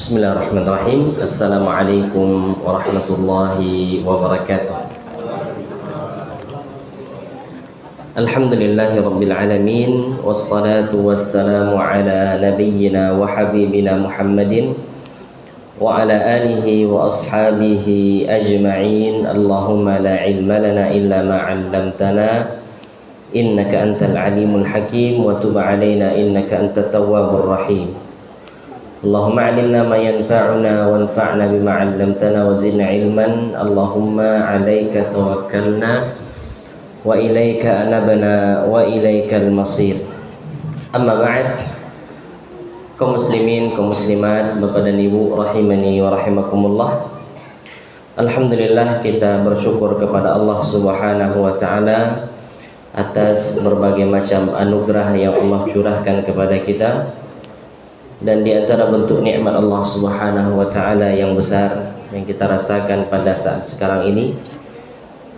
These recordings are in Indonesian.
Bismillahirrahmanirrahim. Assalamualaikum warahmatullahi wabarakatuh. Alhamdulillahi rabbil alamin, wassalatu wassalamu ala nabiyyina wa habibina Muhammadin wa ala alihi wa ashabihi ajma'in. Allahumma la ilma lana illa ma 'allamtana innaka antal alimul hakim wa tub alaina innaka antat tawwabur rahim. Allahumma 'allimna ma yanfa'una wanfa'na bima 'allamtana wa zidna ilman. Allahumma 'alaika tawakkalna wa ilaika anabna wa ilaikal masir. Amma ba'd. Kaum muslimin, kaum muslimat, Bapak dan Ibu rahimani wa rahimakumullah. Alhamdulillah, kita bersyukur kepada Allah Subhanahu wa taala atas berbagai macam anugerah yang Allah curahkan kepada kita. Dan di antara bentuk nikmat Allah Subhanahu wa taala yang besar yang kita rasakan pada saat sekarang ini,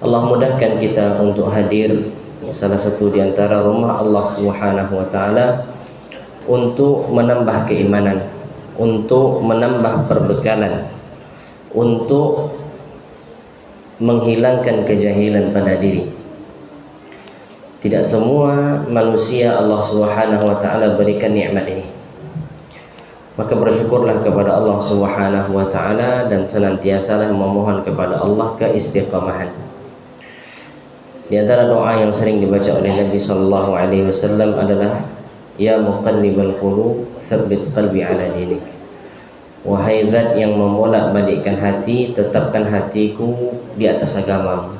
Allah mudahkan kita untuk hadir salah satu di antara rumah Allah Subhanahu wa taala untuk menambah keimanan, untuk menambah perbekalan, untuk menghilangkan kejahilan pada diri. Tidak semua manusia Allah Subhanahu wa taala berikan nikmat ini. Maka bersyukurlah kepada Allah Subhanahu wa taala dan senantiasalah memohon kepada Allah keistiqamahan. Di antara doa yang sering dibaca oleh Nabi sallallahu alaihi wasallam adalah ya muqallibal qulub tsabbit qalbi ala dinik. Wahai zat yang membolak-balikkan hati, tetapkan hatiku di atas agamamu.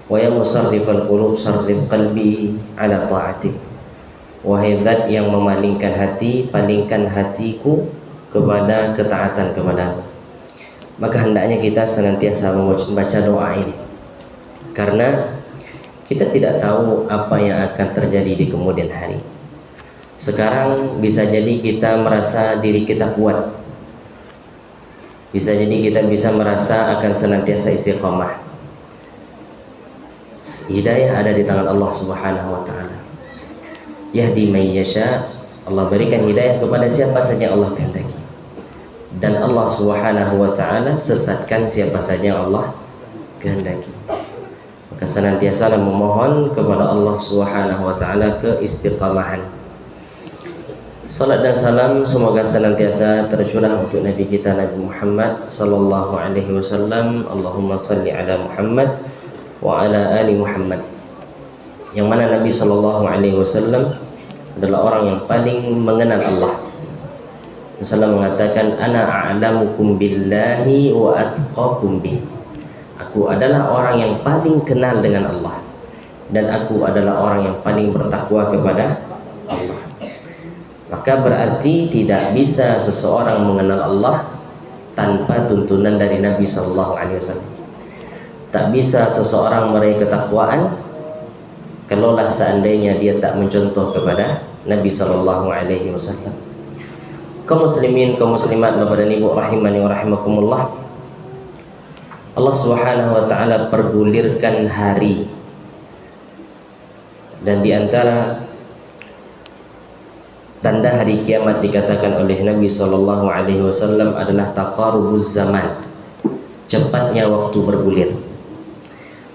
Wa ya musarrifal qulub sarrif qalbi ala ta'atik. Wahai zat yang memalingkan hati, palingkan hatiku kepada ketaatan kepadamu. Maka hendaknya kita senantiasa membaca doa ini, karena kita tidak tahu apa yang akan terjadi di kemudian hari. Sekarang bisa jadi kita merasa diri kita kuat, bisa jadi kita bisa merasa akan senantiasa istiqamah. Hidayah ada di tangan Allah Subhanahu wa taala. Yahdi may yasha, Allah berikan hidayah kepada siapa saja Allah kehendaki. Dan Allah Subhanahu wa taala sesatkan siapa saja Allah kehendaki. Maka senantiasa memohon kepada Allah Subhanahu wa taala keistiqamahan. Salat dan salam semoga senantiasa tercurah untuk Nabi kita Nabi Muhammad sallallahu alaihi wasallam. Allahumma salli ala Muhammad wa ala ali Muhammad. Yang mana Nabi sallallahu alaihi wasallam adalah orang yang paling mengenal Allah. Rasulullah mengatakan ana a'lamukum billahi wa atqakum bih. Aku adalah orang yang paling kenal dengan Allah dan aku adalah orang yang paling bertakwa kepada Allah. Maka berarti tidak bisa seseorang mengenal Allah tanpa tuntunan dari Nabi sallallahu alaihi wasallam. Tak bisa seseorang meraih ketakwaan kalaulah seandainya dia tak mencontoh kepada Nabi sallallahu alaihi wasallam. Kaum muslimin, kaum muslimat, Bapak dan Ibu rahimani wa rahimakumullah. Allah Subhanahu wa taala pergulirkan hari, dan di antara tanda hari kiamat dikatakan oleh Nabi sallallahu alaihi wasallam adalah taqarubuz zaman, cepatnya waktu bergulir.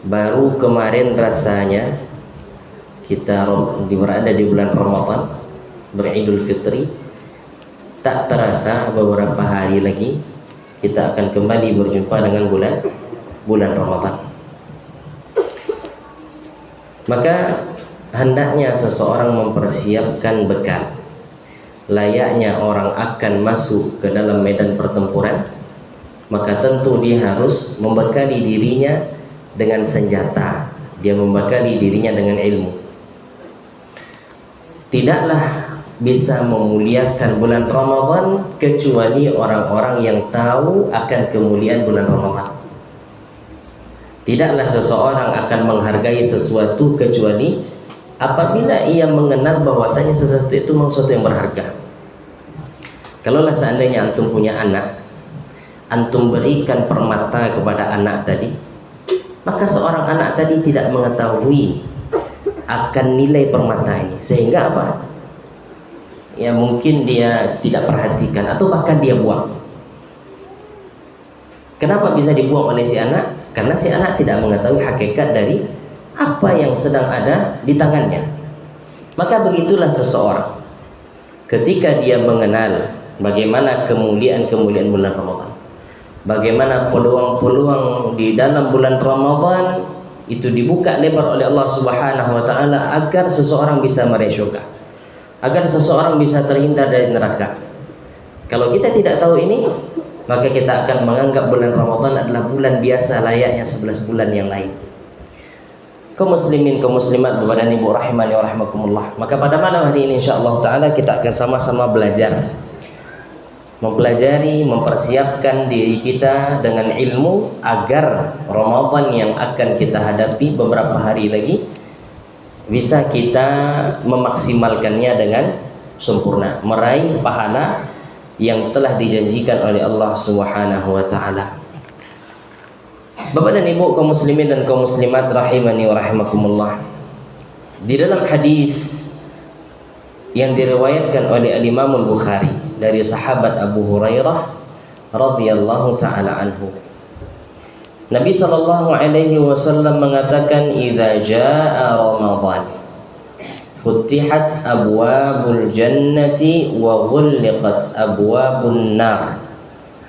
Baru kemarin rasanya kita berada di bulan Ramadan, beridul fitri, tak terasa beberapa hari lagi kita akan kembali berjumpa dengan bulan Ramadan. Maka hendaknya seseorang mempersiapkan bekal. Layaknya orang akan masuk ke dalam medan pertempuran, maka tentu dia harus membekali dirinya dengan senjata, dia membekali dirinya dengan ilmu. Tidaklah bisa memuliakan bulan Ramadan kecuali orang-orang yang tahu akan kemuliaan bulan Ramadan. Tidaklah seseorang akan menghargai sesuatu kecuali apabila ia mengenal bahwasanya sesuatu itu memang sesuatu yang berharga. Kalaulah seandainya antum punya anak, antum berikan permata kepada anak tadi, maka seorang anak tadi tidak mengetahui akan nilai permata ini, sehingga apa? ya mungkin dia tidak perhatikan atau bahkan dia buang. Kenapa bisa dibuang oleh si anak? Karena si anak tidak mengetahui hakikat dari apa yang sedang ada di tangannya. Maka begitulah seseorang ketika dia mengenal bagaimana kemuliaan-kemuliaan bulan Ramadan, bagaimana peluang-peluang di dalam bulan Ramadan itu dibuka lebar oleh Allah Subhanahu wa taala agar seseorang bisa meraih surga, agar seseorang bisa terhindar dari neraka. Kalau kita tidak tahu ini, maka kita akan menganggap bulan Ramadan adalah bulan biasa layaknya 11 bulan yang lain. Kaum muslimin, kaum muslimat, Bapak dan Ibu rahimani wa rahimakumullah. Maka pada malam hari ini insyaallah taala kita akan sama-sama belajar, mempelajari, mempersiapkan diri kita dengan ilmu agar Ramadan yang akan kita hadapi beberapa hari lagi bisa kita memaksimalkannya dengan sempurna, meraih pahala yang telah dijanjikan oleh Allah Subhanahu wa taala. Bapak dan Ibu kaum muslimin dan kaum muslimat rahimani wa rahimakumullah. Di dalam hadis yang diriwayatkan oleh Al-Imam Al-Bukhari dari sahabat Abu Hurairah radhiyallahu taala anhu, Nabi sallallahu alaihi wasallam mengatakan, "Idza jaa Ramadan futihat abwabul jannati wa ghulliqat abwabun nar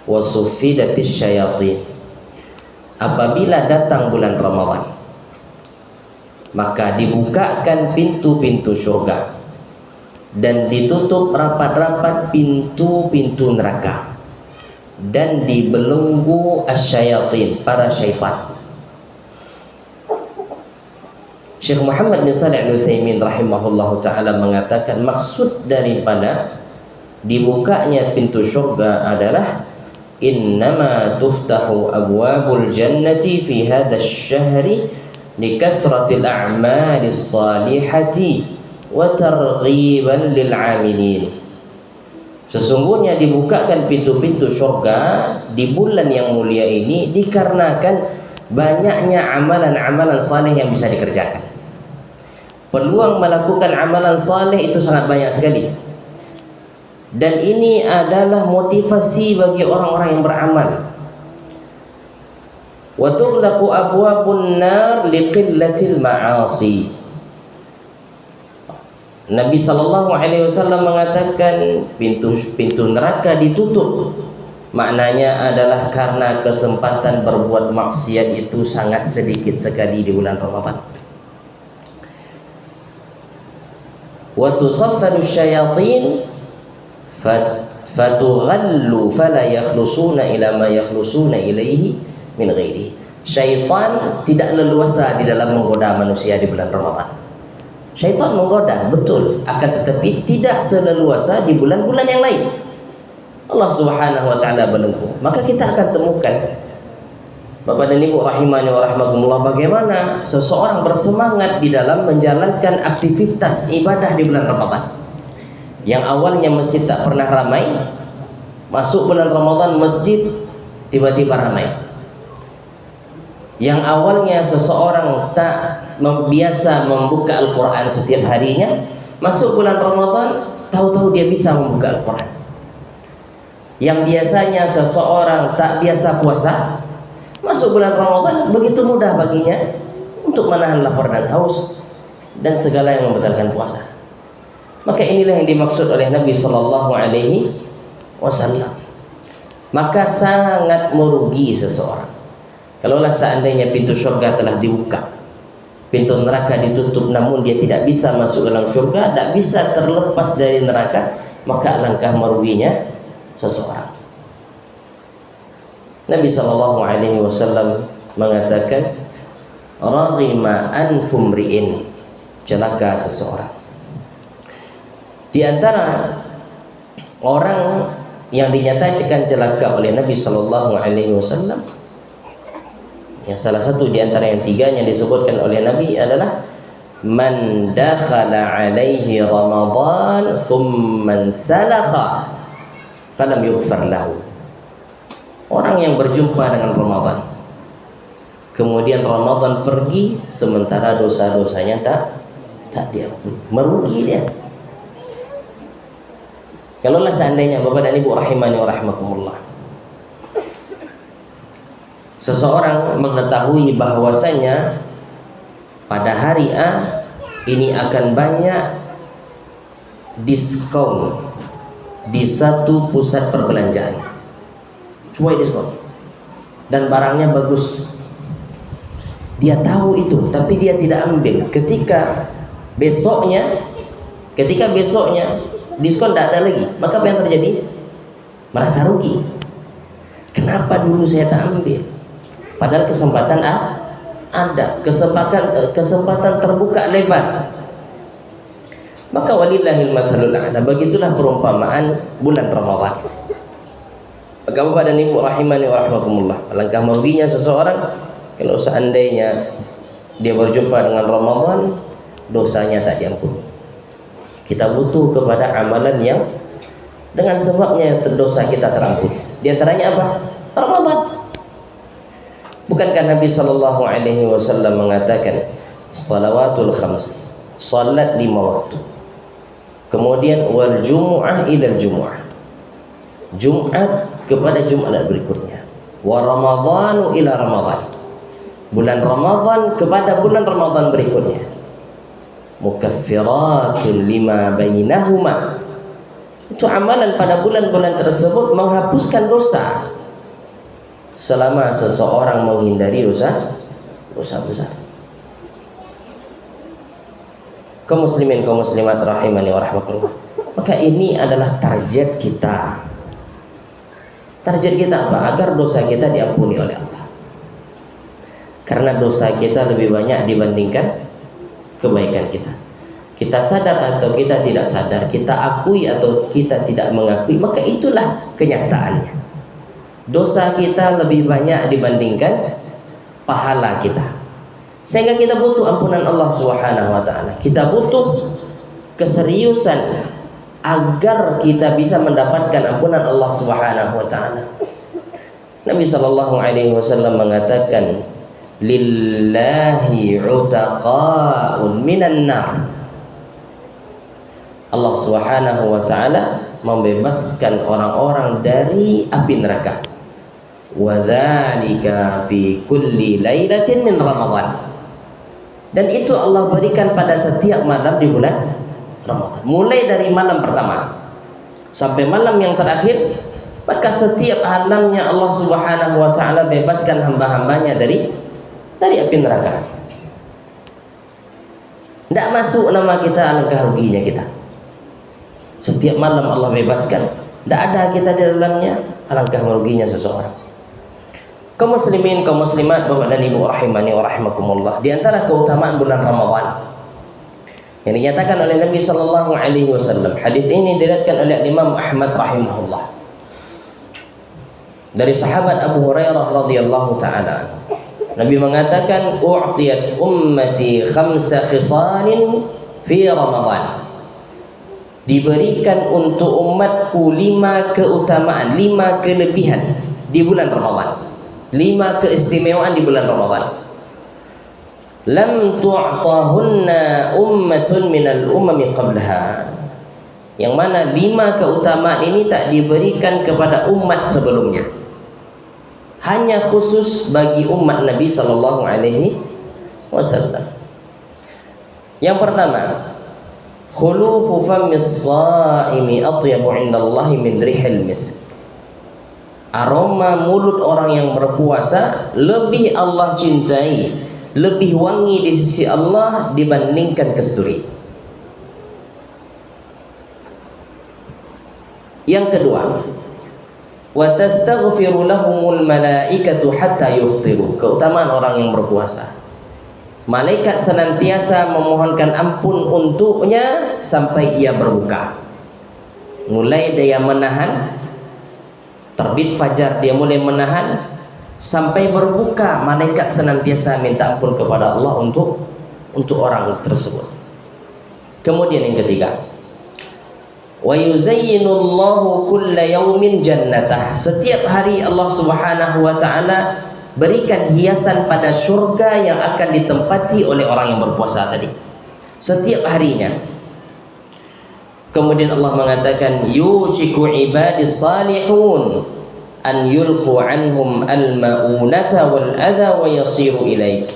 wa suffidatis syayatin." Apabila datang bulan Ramadan, maka dibukakan pintu-pintu surga dan ditutup rapat-rapat pintu-pintu neraka dan dibelenggu asyayatin, para syaitan. Syekh Muhammad bin Shalih Al-Utsaimin rahimahullahu taala mengatakan maksud daripada dibukanya pintu surga adalah innama tuftahu abwabul jannati fi hadha asy-syahri likasratil a'malis salihati wa targhiban lil 'amilin. Sesungguhnya dibukakan pintu-pintu surga di bulan yang mulia ini dikarenakan banyaknya amalan-amalan saleh yang bisa dikerjakan. Peluang melakukan amalan saleh itu sangat banyak sekali. Dan ini adalah motivasi bagi orang-orang yang beramal. Wa tughlaqu abwabun nar liqillatil ma'asi. Nabi sallallahu alaihi wasallam mengatakan pintu neraka ditutup. Maknanya adalah karena kesempatan berbuat maksiat itu sangat sedikit sekali di bulan Ramadan. Wa tusaffadu syayatin fatughallu fala yakhlusuna ila ma yakhlusuna ilaihi min ghairihi. Syaitan tidak leluasa di dalam menggoda manusia di bulan Ramadan. Syaitan menggoda betul, akan tetapi tidak seleluasa di bulan-bulan yang lain. Allah Subhanahu wa taala belenggu. Maka kita akan temukan, Bapak dan Ibu rahimani wa rahimakumullah, bagaimana seseorang bersemangat di dalam menjalankan aktivitas ibadah di bulan Ramadan. Yang awalnya masjid tak pernah ramai, masuk bulan Ramadan masjid tiba-tiba ramai. Yang awalnya seseorang tak biasa membuka Al-Quran setiap harinya, masuk bulan Ramadan tahu-tahu dia bisa membuka Al-Quran. Yang biasanya seseorang tak biasa puasa, masuk bulan Ramadan begitu mudah baginya untuk menahan lapar dan haus dan segala yang membatalkan puasa. Maka inilah yang dimaksud oleh Nabi Sallallahu Alaihi Wasallam. Maka sangat merugi seseorang kalaulah seandainya pintu surga telah dibuka, pintu neraka ditutup, namun dia tidak bisa masuk dalam surga, tidak bisa terlepas dari neraka, maka alangkah meruginya seseorang. Nabi Sallallahu Alaihi Wasallam mengatakan, "Raghima anfum ri'in," celaka seseorang. Di antara orang yang dinyatakan celaka oleh Nabi Sallallahu Alaihi Wasallam, yang salah satu di antara yang tiga yang disebutkan oleh Nabi adalah man dakhala alaihi Ramadan thumma salakha falam yughfar lahu. Orang yang berjumpa dengan Ramadan, kemudian Ramadan pergi sementara dosa-dosanya tak diampuni, merugi dia. Kalaulah seandainya Bapak dan Ibu rahimani wa rahimakumullah, seseorang mengetahui bahwasanya pada hari A ini akan banyak diskon di satu pusat perbelanjaan, semua diskon dan barangnya bagus. Dia tahu itu, tapi dia tidak ambil. Ketika besoknya diskon tidak ada lagi, maka apa yang terjadi? Merasa rugi. Kenapa dulu saya tak ambil? Padahal kesempatan ada, kesempatan terbuka lebar. Maka walillahil matsalul a'la, begitulah perumpamaan bulan Ramadan. Maka Bapak dan Ibu rahimani wa rahimakumullah, alangkah meruginya seseorang kalau seandainya dia berjumpa dengan Ramadan, dosanya tak diampuni. Kita butuh kepada amalan yang dengan sebabnya dosa kita terampuni. Di antaranya apa? Ramadan. Bukankah Nabi sallallahu alaihi wasallam mengatakan salawatul khams, salat 5 waktu. Kemudian wal jumu'ah ila jumu'ah, Jumat kepada Jumat berikutnya. Wa ramadhanu ila ramadhan, bulan Ramadan kepada bulan Ramadan berikutnya. Mukaffiratun lima bainahuma, itu amalan pada bulan-bulan tersebut menghapuskan dosa selama seseorang menghindari dosa besar. Kaum muslimin, kaum muslimat rahimani wa rahmatullah, maka ini adalah target kita. Target kita apa? Agar dosa kita diampuni oleh Allah. Karena dosa kita lebih banyak dibandingkan kebaikan kita. Kita sadar atau kita tidak sadar, kita akui atau kita tidak mengakui, maka itulah kenyataannya. Dosa kita lebih banyak dibandingkan pahala kita. Sehingga kita butuh ampunan Allah Subhanahu wa taala. Kita butuh keseriusan agar kita bisa mendapatkan ampunan Allah Subhanahu wa taala. Nabi sallallahu alaihi wasallam mengatakan, lillahi utaqa'un minan nar. Allah Subhanahu wa taala membebaskan orang-orang dari api neraka. Wa dzalika fi kulli lailatin min Ramadan. Dan itu Allah berikan pada setiap malam di bulan Ramadan. Mulai dari malam pertama sampai malam yang terakhir, maka setiap malamnya Allah Subhanahu wa taala bebaskan hamba-hambanya dari api neraka. Tidak masuk nama kita, alangkah ruginya kita. Setiap malam Allah bebaskan, tidak ada kita di dalamnya, alangkah meruginya seseorang. Kaum muslimin, kaum muslimat, Bapak dan Ibu rahimani wa rahimakumullah, di antara keutamaan bulan Ramadan yang dinyatakan oleh Nabi sallallahu alaihi wasallam, hadis ini diriwayatkan oleh Imam Ahmad rahimahullah dari sahabat Abu Hurairah radhiyallahu taala. Nabi mengatakan, u'tiyat ummati khamsa khisalin fi Ramadan. Diberikan untuk umatku 5 keutamaan, 5 kelebihan di bulan Ramadan. 5 keistimewaan di bulan Ramadan. Lam tu'tahunna ummatun minal umami qablaha. Yang mana 5 keutamaan ini tak diberikan kepada umat sebelumnya. Hanya khusus bagi umat Nabi sallallahu alaihi wasallam. Yang pertama, khulufu fammis shaimi atyabu 'indallahi min rihil misk. Aroma mulut orang yang berpuasa lebih Allah cintai, lebih wangi di sisi Allah dibandingkan kasturi. Yang kedua, wa tastaghfiru lahumul malaikatu hatta yuftiru. Keutamaan orang yang berpuasa, malaikat senantiasa memohonkan ampun untuknya sampai ia berbuka. Mulai dia menahan terbit fajar, dia mulai menahan sampai berbuka, malaikat senantiasa minta ampun kepada Allah untuk orang tersebut. Kemudian yang ketiga, wa yuzayyinullahu kulla yaumin jannatah. Setiap hari Allah Subhanahu wa taala berikan hiasan pada surga yang akan ditempati oleh orang yang berpuasa tadi. Setiap harinya. Kemudian Allah mengatakan yushiku ibadis salihun an yulqu anhum al-ma'unata wal adha wa yasiru ilaik.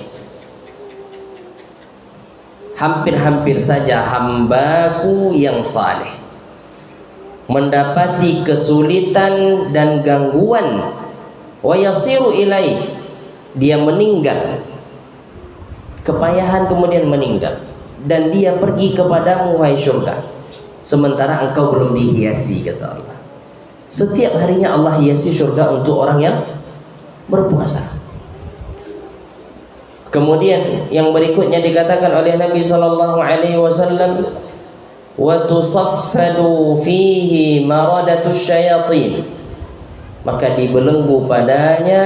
Hampir-hampir saja hambaku yang saleh mendapati kesulitan dan gangguan, wa yasiru ilaik, dia meninggal, kepayahan kemudian meninggal, dan dia pergi kepadamu wahai syurga, sementara engkau belum dihiasi, kata Allah. Setiap harinya Allah hiasi syurga untuk orang yang berpuasa. Kemudian yang berikutnya dikatakan oleh Nabi sallallahu alaihi wasallam, wa tusaffadu fihi maradatus syayatin, maka dibelenggu padanya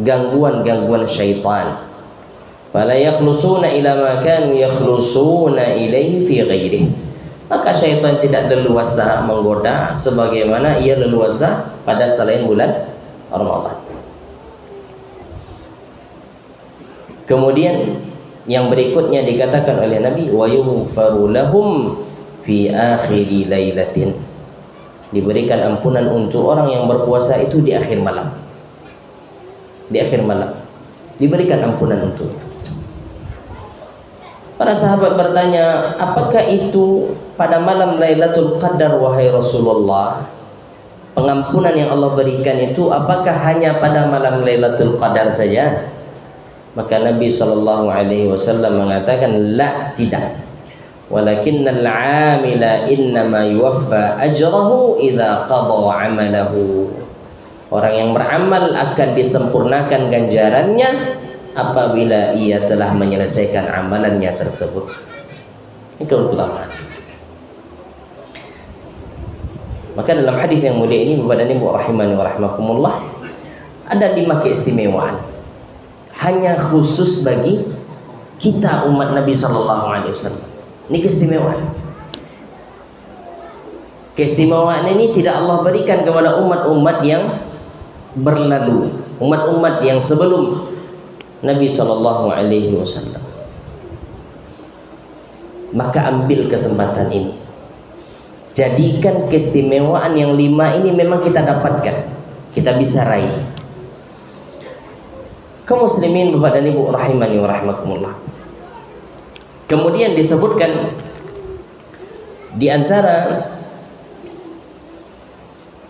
gangguan-gangguan syaitan. Fala yakhlusuna ila ma kanu yakhlusuna ilaihi fi ghairihi, maka syaitan tidak leluasa menggoda sebagaimana ia leluasa pada selain bulan Ramadan. Kemudian yang berikutnya dikatakan oleh Nabi, wa yughfaru lahum fi akhiri lailatin, diberikan ampunan untuk orang yang berpuasa itu di akhir malam. Di akhir malam diberikan ampunan untuk. Para sahabat bertanya, apakah itu pada malam Lailatul Qadar wahai Rasulullah? Pengampunan yang Allah berikan itu apakah hanya pada malam Lailatul Qadar saja? Maka Nabi sallallahu alaihi wasallam mengatakan, la, tidak. Walakinnal 'amila innama yuwaffa ajrahu idza qada 'amalahu. Orang yang beramal akan disempurnakan ganjarannya apabila ia telah menyelesaikan amalannya tersebut. Ini keutamaan. Maka dalam hadis yang mulia ini, Bapak dan Ibu rahimani wa rahimakumullah, ada 5 keistimewaan hanya khusus bagi kita umat Nabi sallallahu alaihi wasallam. Ini keistimewaan. Keistimewaan ini tidak Allah berikan kepada umat-umat yang berlalu, umat-umat yang sebelum Nabi sallallahu alaihi wasallam. Maka ambil kesempatan ini. Jadikan keistimewaan yang 5 ini memang kita dapatkan, kita bisa raih. Kaum muslimin Bapak dan Ibu rahimani wa rahimakumullah. Kemudian disebutkan di antara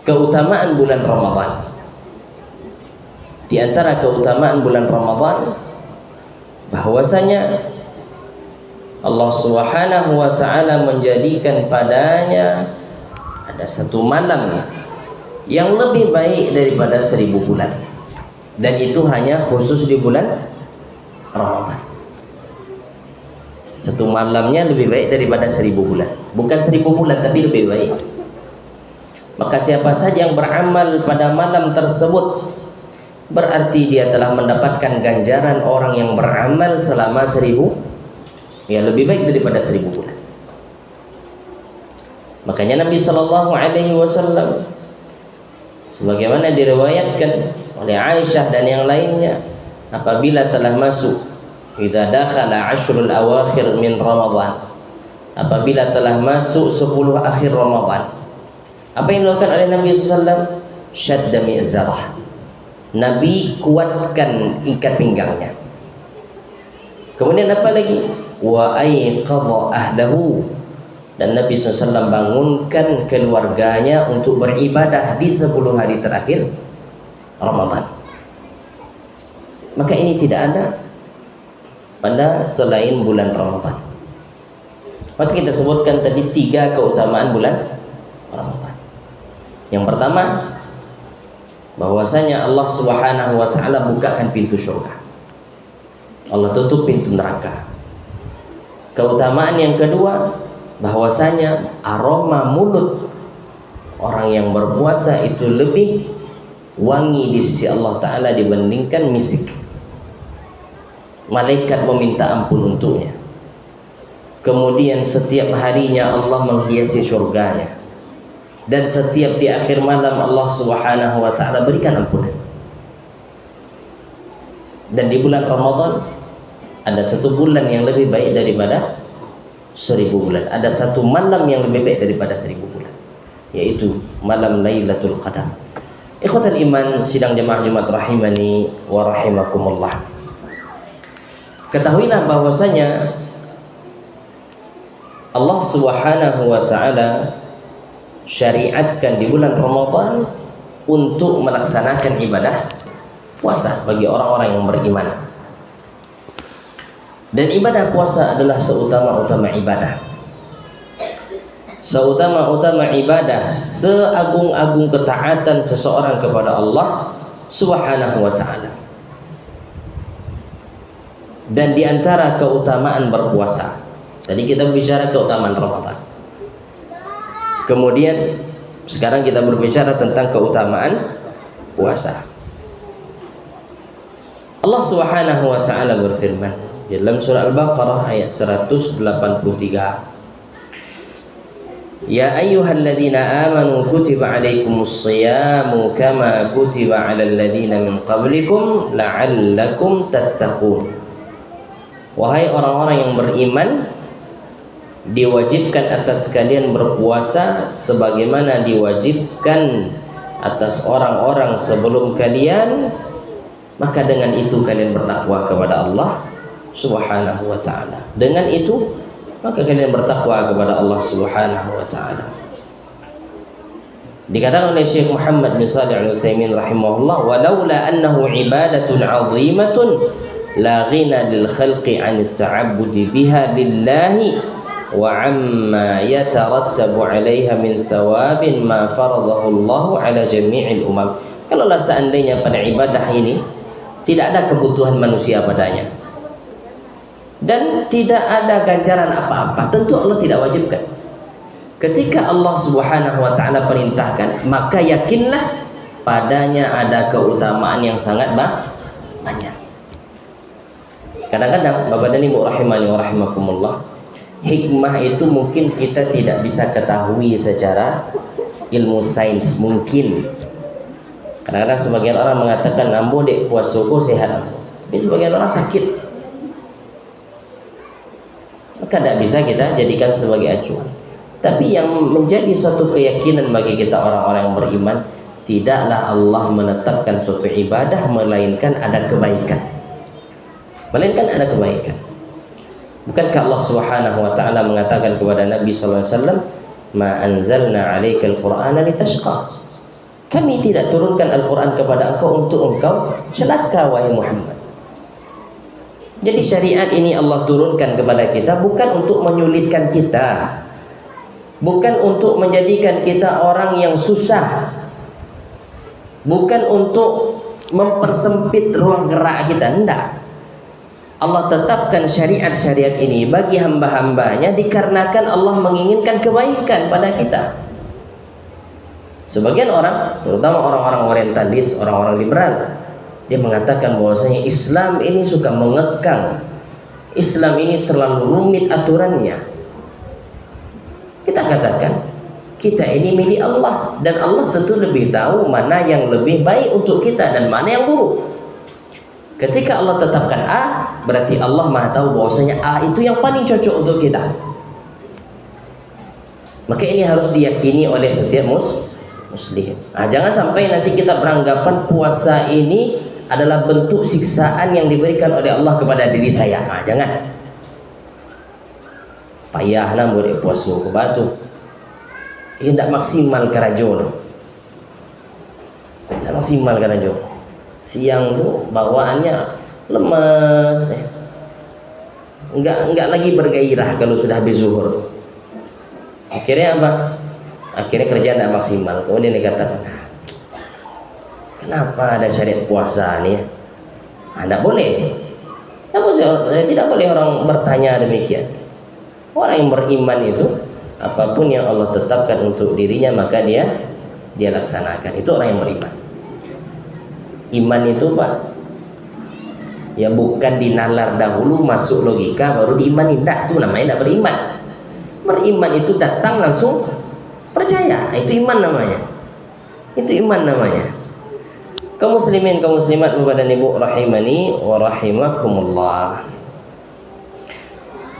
keutamaan bulan Ramadan, di antara keutamaan bulan Ramadan bahwasanya Allah Subhanahu wa taala menjadikan padanya ada satu malam yang lebih baik daripada 1000 bulan. Dan itu hanya khusus di bulan Ramadan. Satu malamnya lebih baik daripada 1000 bulan. Bukan 1000 bulan tapi lebih baik. Maka siapa saja yang beramal pada malam tersebut, berarti dia telah mendapatkan ganjaran orang yang beramal selama 1000, ya lebih baik daripada 1000 bulan. Makanya Nabi sallallahu alaihi wasallam sebagaimana diriwayatkan oleh Aisyah dan yang lainnya, apabila telah masuk idza dakhala ashrul awakhir min Ramadan, apabila telah masuk 10 akhir Ramadan, apa yang dilakukan oleh Nabi SAW? Syadda mi'zarah, Nabi kuatkan ikat pinggangnya. Kemudian apa lagi? Wa ayqadha ahlahu, dan Nabi SAW bangunkan keluarganya untuk beribadah di 10 hari terakhir Ramadan. Maka ini tidak ada pada selain bulan Ramadan. Maka kita sebutkan tadi 3 keutamaan bulan Ramadan. Yang pertama, bahwasanya Allah Subhanahu wa taala bukakan pintu surga, Allah tutup pintu neraka. Keutamaan yang kedua, bahwasanya aroma mulut orang yang berpuasa itu lebih wangi di sisi Allah Ta'ala dibandingkan misik. Malaikat meminta ampun untuknya. Kemudian setiap harinya Allah menghiasi surganya, dan setiap di akhir malam Allah Subhanahu wa Ta'ala berikan ampunan. Dan di bulan Ramadan ada satu bulan yang lebih baik daripada 1000 bulan. Ada satu malam yang lebih baik daripada 1000 bulan, yaitu malam Lailatul Qadar. Ikhwatal iman, sidang jemaah Jumat rahimani wa rahimakumullah. Ketahuilah bahwasanya Allah Subhanahu wa taala syariatkan di bulan Ramadan untuk melaksanakan ibadah puasa bagi orang-orang yang beriman. Dan ibadah puasa adalah seutama-utama ibadah. Seutama-utama ibadah, seagung-agung ketaatan seseorang kepada Allah Subhanahu wa taala. Dan di antara keutamaan berpuasa, tadi kita bicara keutamaan Ramadan. Kemudian sekarang kita berbicara tentang keutamaan puasa. Allah Subhanahu wa taala berfirman dalam surah Al-Baqarah ayat 183, Ya ayyuhalladzina amanu kutiba alaikumus shiyamu kama kutiba alal ladzina min qablikum la'allakum tattaqun. Wahai orang-orang yang beriman, diwajibkan atas kalian berpuasa sebagaimana diwajibkan atas orang-orang sebelum kalian, maka dengan itu kalian bertakwa kepada Allah Subhanahu wa taala. Dengan itu maka kalian bertakwa kepada Allah Subhanahu wa taala. Dikatakan oleh Syekh Muhammad bin Shalih Al-Utsaimin rahimahullah, walaula annahu ibadatun 'azimatun la ghina lil khalqi 'an at-ta'abbudi biha lillahi wa 'amma yatarattabu 'alaiha min thawabin ma faradahu Allah 'ala jami'il umam. Kalaulah seandainya pada ibadah ini tidak ada kebutuhan manusia padanya dan tidak ada ganjaran apa-apa, tentu Allah tidak wajibkan. Ketika Allah Subhanahu wa taala perintahkan, maka yakinlah padanya ada keutamaan yang sangat banyak. Kadang-kadang Bapak dan Ibu rahimani wa rahimakumullah, hikmah itu mungkin kita tidak bisa ketahui secara ilmu sains mungkin. Kadang-kadang sebagian orang mengatakan ambo dek puasoko sehat, tapi sebagian orang sakit. Maka tidak bisa kita jadikan sebagai acuan. Tapi yang menjadi suatu keyakinan bagi kita orang-orang yang beriman, tidaklah Allah menetapkan suatu ibadah melainkan ada kebaikan. Bukankah Allah Subhanahu wa taala mengatakan kepada Nabi sallallahu alaihi wasallam, "Ma anzalna 'alaikal Qur'ana litashqa." Kami tidak turunkan Al-Qur'an kepada engkau untuk engkau celaka wahai Muhammad. Jadi syariat ini Allah turunkan kepada kita bukan untuk menyulitkan kita, bukan untuk menjadikan kita orang yang susah, bukan untuk mempersempit ruang gerak kita, enggak. Allah tetapkan syariat-syariat ini bagi hamba-hambanya dikarenakan Allah menginginkan kebaikan pada kita. Sebagian orang, terutama orang-orang orientalis, orang-orang liberal, dia mengatakan bahwasanya Islam ini suka mengekang, Islam ini terlalu rumit aturannya. Kita katakan kita ini milik Allah dan Allah tentu lebih tahu mana yang lebih baik untuk kita dan mana yang buruk. Ketika Allah tetapkan A, berarti Allah Maha tahu bahwasanya A itu yang paling cocok untuk kita. Maka ini harus diyakini oleh setiap muslim. Nah, jangan sampai nanti kita beranggapan puasa ini adalah bentuk siksaan yang diberikan oleh Allah kepada diri saya. Nah, jangan. Payah lah boleh puasa ke batu. Ini tidak maksimal kerajo. Tidak maksimal kerajo. Siang tuh bawaannya lemas. Enggak lagi bergairah kalau sudah habis zuhur. Akhirnya apa? Akhirnya kerja tidak maksimal. Kemudian dikatakan, kenapa ada syariat puasa nih? Tidak boleh. Tidak boleh orang bertanya demikian. Orang yang beriman itu apapun yang Allah tetapkan untuk dirinya maka dia laksanakan. Itu orang yang beriman. Iman itu Pak, ya bukan dinalar dahulu masuk logika baru diimani. Tidak, itu namanya tidak beriman. Beriman itu datang langsung percaya. Itu iman namanya. Itu iman namanya. Kaum muslimin, kaum muslimat, Bapak dan Ibu rahimani wa rahimakumullah.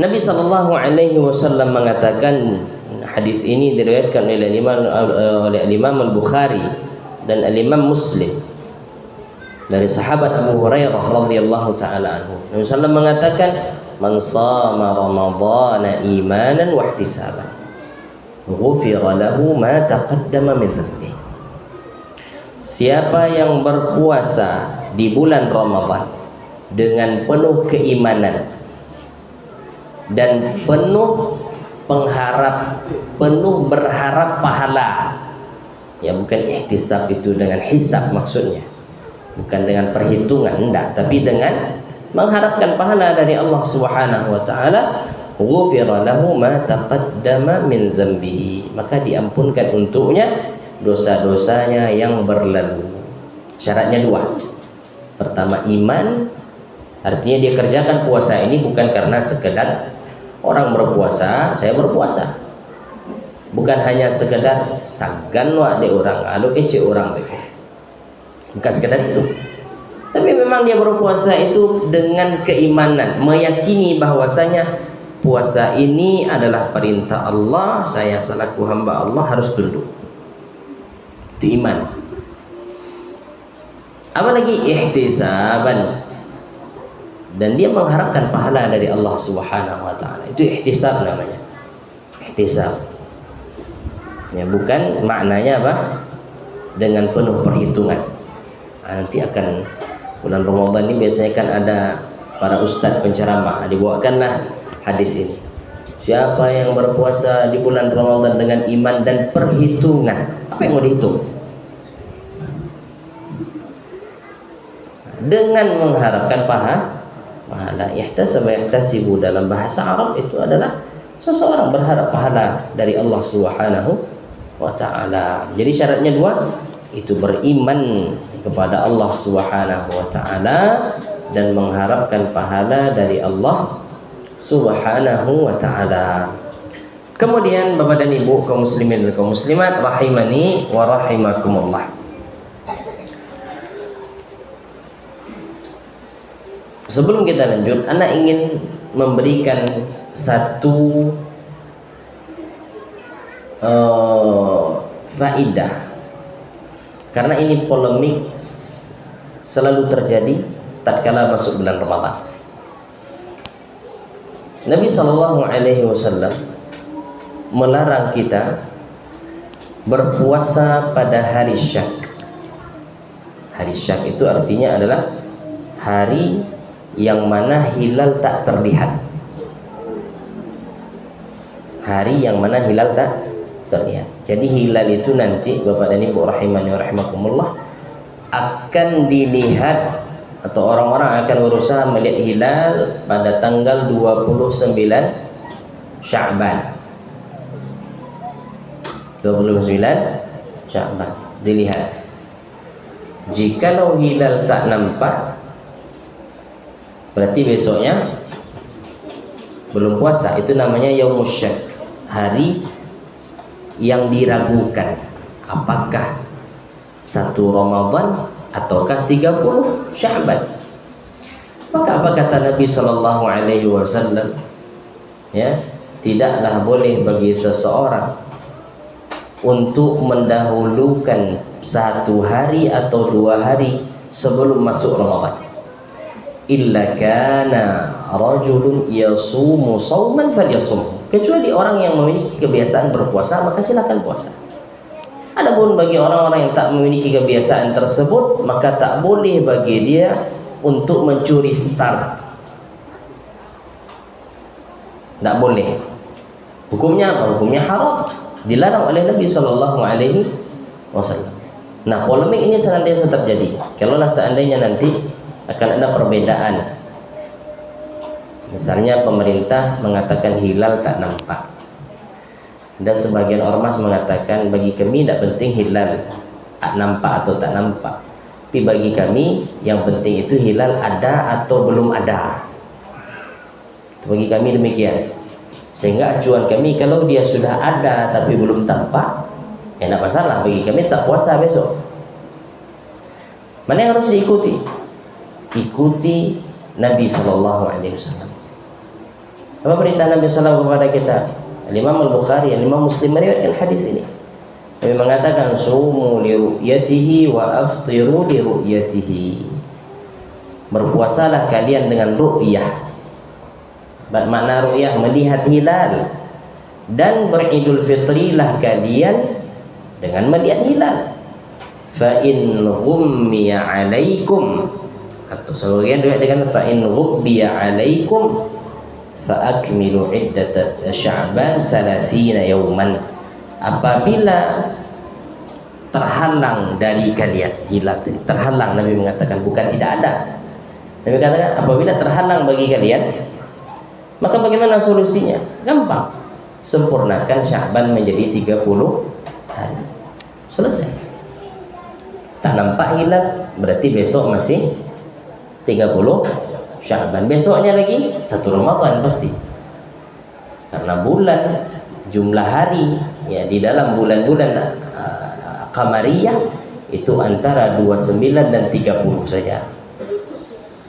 Nabi sallallahu alaihi wasallam mengatakan, hadis ini diriwayatkan oleh Imam Al-Bukhari dan Imam Muslim dari sahabat Abu Hurairah radhiyallahu taala anhu. Nabi sallallahu mengatakan, "Man shama Ramadhana imanan wa ihtisaban, ghufira lahu ma taqaddama min dhanbi." Siapa yang berpuasa di bulan Ramadan dengan penuh keimanan dan penuh berharap pahala, ya bukan ihtisab itu dengan hisab maksudnya, bukan dengan perhitungan, enggak, tapi dengan mengharapkan pahala dari Allah Subhanahu wa taala, ghufira lahu ma taqaddama min dzambihi, maka diampunkan untuknya dosa-dosanya yang berlalu. Syaratnya dua. Pertama, iman, artinya dia kerjakan puasa ini bukan karena sekedar orang berpuasa, saya berpuasa, bukan hanya sekedar sagan wa de orang, alu kece orang begitu, bukan sekedar itu, tapi memang dia berpuasa itu dengan keimanan, meyakini bahwasanya puasa ini adalah perintah Allah, saya selaku hamba Allah harus tunduk. Itu iman. Apalagi ihtisaban, dan dia mengharapkan pahala dari Allah Subhanahu wa taala. Itu ihtisab namanya. Ihtisab. Ya, bukan maknanya apa? Dengan penuh perhitungan. Nanti akan bulan Ramadan ini biasanya kan ada para ustadz penceramah, dibawakanlah hadis ini. Siapa yang berpuasa di bulan Ramadan dengan iman dan perhitungan, apa yang mau dihitung? Dengan mengharapkan pahala. Ihtasaba yahtasibu dalam bahasa Arab itu adalah seseorang berharap pahala dari Allah Subhanahu wa taala. Jadi syaratnya dua, itu beriman kepada Allah Subhanahu wa taala dan mengharapkan pahala dari Allah Subhanahu wa taala. Kemudian Bapak dan Ibu kaum muslimin dan kaum muslimat rahimani wa rahimakumullah. Sebelum kita lanjut, Anda ingin memberikan satu faidah, karena ini polemik selalu terjadi tatkala masuk bulan Ramadan. Nabi Shallallahu Alaihi Wasallam melarang kita berpuasa pada hari syak. Hari syak itu artinya adalah hari yang mana hilal tak terlihat. Hari yang mana hilal tak terlihat. Jadi hilal itu nanti Bapak dan Ibu rahimani wa rahimakumullah akan dilihat, atau orang-orang akan berusaha melihat hilal pada tanggal 29 Sya'ban. 29 Sya'ban dilihat. Jikalau hilal tak nampak, berarti besoknya belum puasa. Itu namanya yaumus syak, hari yang diragukan apakah 1 Ramadan ataukah 30 Sya'ban. Maka apa kata Nabi Shallallahu Alaihi Wasallam? Ya, tidaklah boleh bagi seseorang untuk mendahulukan 1 hari atau 2 hari sebelum masuk Ramadan. Illa kana rajulun yasumu shauman falyasum, kecuali orang yang memiliki kebiasaan berpuasa, maka silakan puasa. Adapun bagi orang-orang yang tak memiliki kebiasaan tersebut, maka tak boleh bagi dia untuk mencuri start. Tak boleh. Hukumnya apa? Hukumnya haram, dilarang oleh Nabi Shallallahu Alaihi Wasallam. Nah, polemik ini senantiasa terjadi. Kalaulah seandainya nanti akan ada perbedaan, misalnya pemerintah mengatakan hilal tak nampak, dan sebagian ormas mengatakan bagi kami tidak penting hilal nampak atau tak nampak, tapi bagi kami yang penting itu hilal ada atau belum ada. Bagi kami demikian, sehingga acuan kami kalau dia sudah ada tapi belum tampak, ya tidak masalah, bagi kami tak puasa besok. Mana yang harus diikuti? Ikuti Nabi Sallallahu Alaihi Wasallam. Apa perintah Nabi SAW kepada kita? Imam Al-Bukhari, Imam Muslim meriwayatkan hadis ini. Nabi mengatakan, sumu li ru'yatihi wa aftiru li ru'yatihi. Berpuasalah kalian dengan ru'yah. Makna ru'yah melihat hilal, dan beridul fitrilah kalian dengan melihat hilal. Fa in ghummiya 'alaikum, atau sebagian riwayat dengan fa in ghubbiya 'alaikum fa akmilu iddat Sya'ban 30 yawman. Apabila terhalang dari kalian hilal, terhalang, Nabi mengatakan, bukan tidak ada. Nabi katakan apabila terhalang bagi kalian, maka bagaimana solusinya? Gampang, sempurnakan Sya'ban menjadi 30 hari. Selesai. Tak nampak hilal, berarti besok masih 30 Sya'ban. Besoknya lagi 1 Ramadan pasti. Karena bulan, jumlah hari ya di dalam bulan-bulan Qamariyah itu antara 29 dan 30 saja.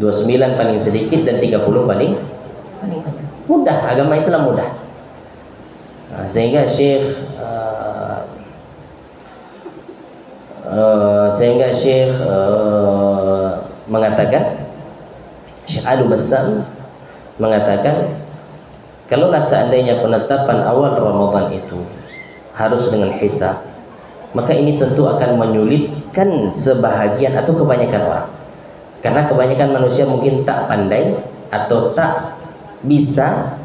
29 paling sedikit dan 30 paling banyak. Mudah, agama Islam mudah. Sehingga Syekh mengatakan, Syekh Al-Bassam mengatakan, kalaulah seandainya penetapan awal Ramadan itu harus dengan hisab, maka ini tentu akan menyulitkan sebahagian atau kebanyakan orang. Karena kebanyakan manusia mungkin tak pandai atau tak bisa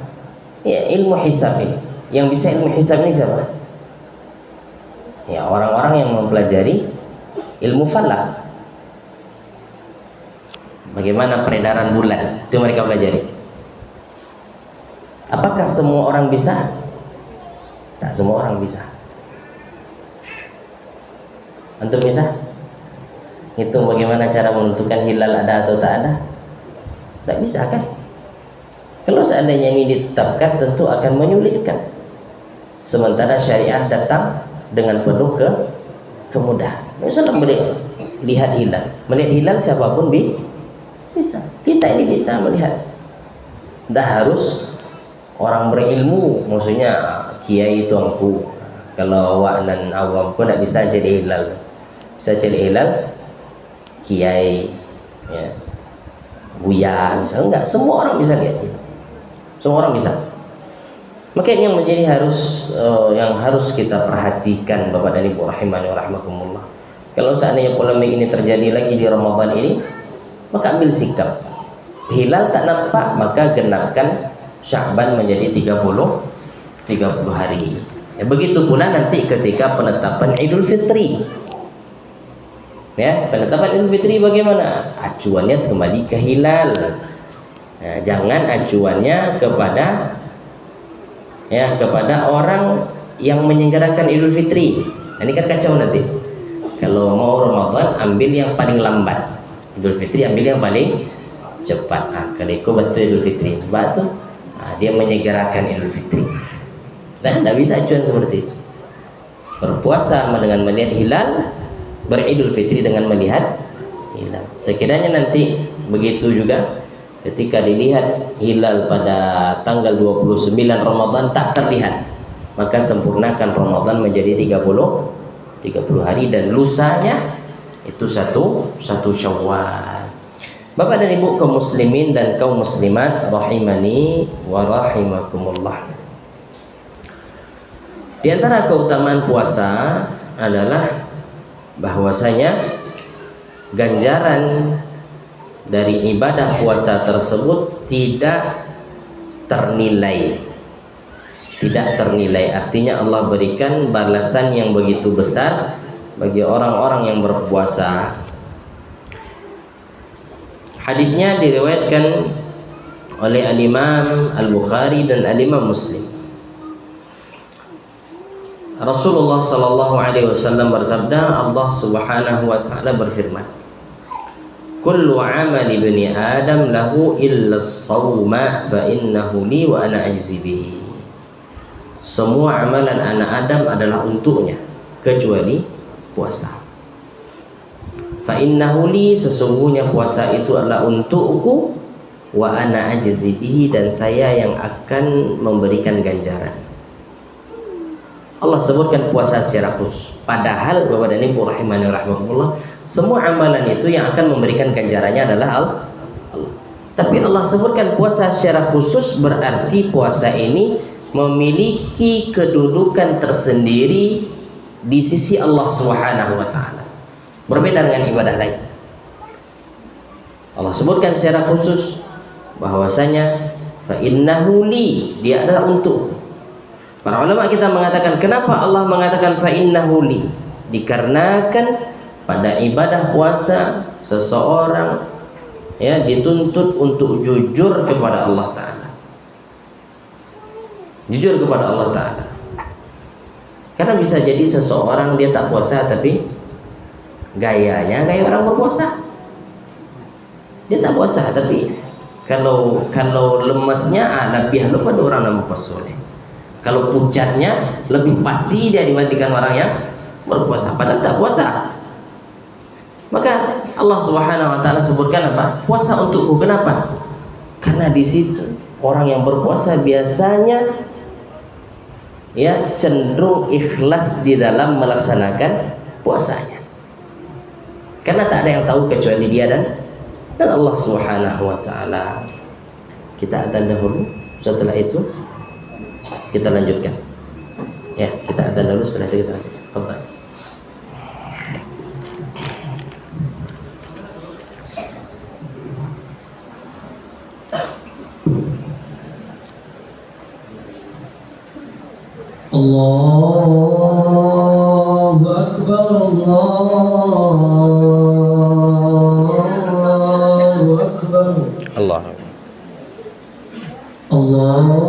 ya, ilmu hisab ini. Yang bisa ilmu hisab ini siapa? Ya, orang-orang yang mempelajari ilmu falak. Bagaimana peredaran bulan, itu mereka pelajari. Apakah semua orang bisa? Tak semua orang bisa. Antum bisa? Hitung bagaimana cara menentukan hilal ada atau tak ada? Tak bisa kan? Kalau seandainya ini ditetapkan, tentu akan menyulitkan. Sementara syariat datang dengan penuh kemudahan. Misalnya melihat hilal, melihat hilal siapapun bisa. Kita ini bisa melihat. Tidak harus orang berilmu, maksudnya kiai tuangku. Kalau awak dan awamku tidak bisa jadi hilal. Bisa jadi hilal kiai, ya, buya, misalnya. Enggak, semua orang bisa lihat hilal. Semua orang bisa. Maka ini yang menjadi yang harus kita perhatikan, Bapak dan Ibu rahimani wa rahimakumullah. Kalau seandainya polemik ini terjadi lagi di Ramadan ini, maka ambil sikap. Hilal tak nampak, maka genapkan Sya'ban menjadi 30 hari. Ya, begitu pula nanti ketika penetapan Idul Fitri. Ya, penetapan Idul Fitri bagaimana? Acuannya kembali ke hilal. Nah, jangan acuannya kepada orang yang menyelenggarakan Idul Fitri. Ini kan kacau nanti. Kalau mau Ramadan ambil yang paling lambat, Idul Fitri ambil yang paling cepat. Kalau ikut betul Idul Fitri, sebab tu dia menyegerakan Idul Fitri. Dan tidak bisa acuan seperti itu. Berpuasa dengan melihat hilal, beridul fitri dengan melihat hilal. Sekiranya nanti begitu juga ketika dilihat hilal pada tanggal 29 Ramadan tak terlihat, maka sempurnakan Ramadan menjadi 30 hari, dan lusanya itu satu Syawal. Bapak dan Ibu kaum muslimin dan kaum muslimat rahimani wa rahimakumullah. Di antara keutamaan puasa adalah bahwasanya ganjaran dari ibadah puasa tersebut tidak ternilai. Tidak ternilai, artinya Allah berikan balasan yang begitu besar bagi orang-orang yang berpuasa. Hadisnya diriwayatkan oleh Al-Imam Al-Bukhari dan Al-Imam Muslim. Rasulullah sallallahu alaihi wasallam bersabda, Allah Subhanahu wa taala berfirman, kullu amali ibni Adam lahu illa as-sawma fa innahu li wa ana ajzi bihi. Semua amalan anak Adam adalah untuknya kecuali puasa. Fa innahu li, sesungguhnya puasa itu adalah untukku, wa ana ajzi bihi, dan saya yang akan memberikan ganjaran. Allah sebutkan puasa secara khusus, padahal Bapak dan Ibu rahimani rahimakumullah, semua amalan itu yang akan memberikan ganjarannya adalah Allah. Tapi Allah sebutkan puasa secara khusus, berarti puasa ini memiliki kedudukan tersendiri di sisi Allah Subhanahu wa taala. Berbeda dengan ibadah lain. Allah sebutkan secara khusus bahwasanya fa innahu li, dia adalah untuk. Para ulama kita mengatakan, kenapa Allah mengatakan fa innahu li? Dikarenakan pada ibadah puasa seseorang ya dituntut untuk jujur kepada Allah taala. Jujur kepada Allah taala. Karena bisa jadi seseorang dia tak puasa tapi gayanya gaya orang berpuasa. Dia tak puasa tapi kalau lemesnya lebih halus pada orang yang berpuasa. Kalau pucatnya lebih pasti dia dibandingkan orang yang berpuasa, padahal tak puasa. Maka Allah Subhanahu wa taala sebutkan apa? Puasa untukku. Kenapa? Karena di situ orang yang berpuasa biasanya ya cenderung ikhlas di dalam melaksanakan puasanya. Karena tak ada yang tahu kecuali dia dan Allah Subhanahu wa taala. Kita adzan dahulu, setelah itu kita lanjutkan. Ya, kita adzan dulu, setelah itu kita lanjutkan. Allahu Akbar, Allahu Akbar, Allah. Allahu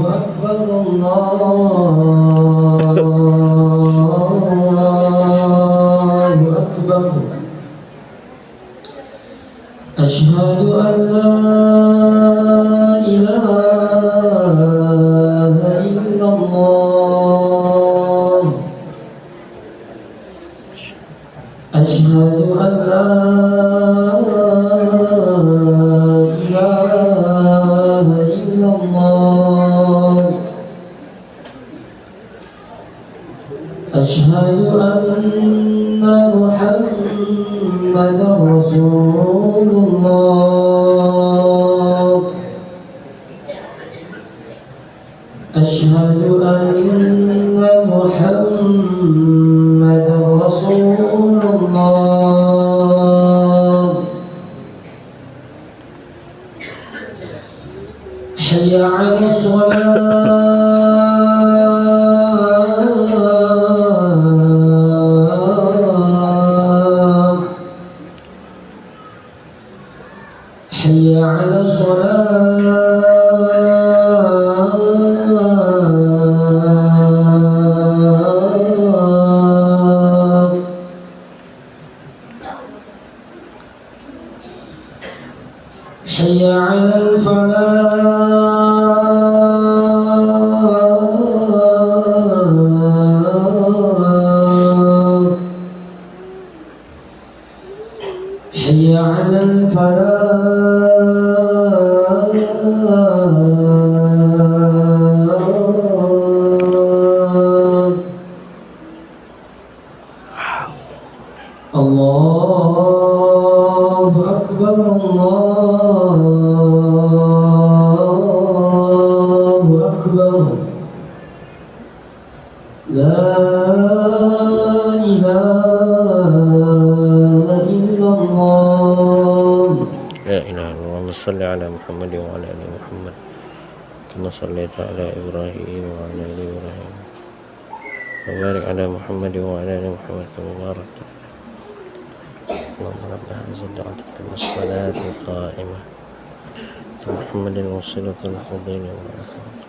Akbar, Allahu Akbar. Asyhadu an la ilaha illallah. Asyhadu an la ilaha illallah. Asyhadu anna Muhammadan Rasulullah. Asyhadu anna Muhammadan Rasulullah. Hayya 'alas shalah. Hayya 'alas shalah. Hayya 'alal falah. Hayya 'alal falah. Allahu Akbar, Allahu Akbar. La ilaha illallah. La ilaha illallah. Shalli ala Muhammad wa ala ali Muhammad kama shallaita ala Ibrahim wa ala ali Ibrahim wa barik ala Muhammad wa ala ali Muhammad kama barakta. Allahumma rabb hadhihi ad-da'wati was-salati al-qa'imah Muhammadin wasilatul fadila wa barakatuh.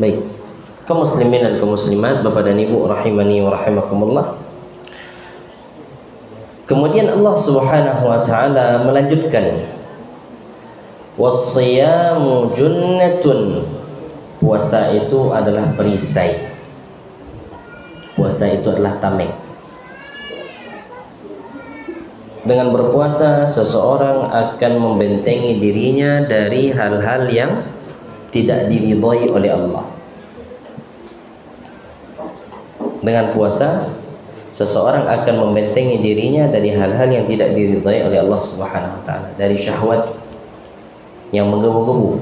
Baik, kaum muslimin dan kaum muslimat, Bapak dan Ibu rahimani wa rahimakumullah. Kemudian Allah Subhanahu wa taala melanjutkan, was-siyamu junnatun. Puasa itu adalah perisai. Puasa itu adalah tameng. Dengan berpuasa seseorang akan membentengi dirinya dari hal-hal yang tidak diridhai oleh Allah. Dengan puasa seseorang akan membentengi dirinya dari hal-hal yang tidak diridhai oleh Allah Subhanahu wa taala, dari syahwat yang menggebu-gebu,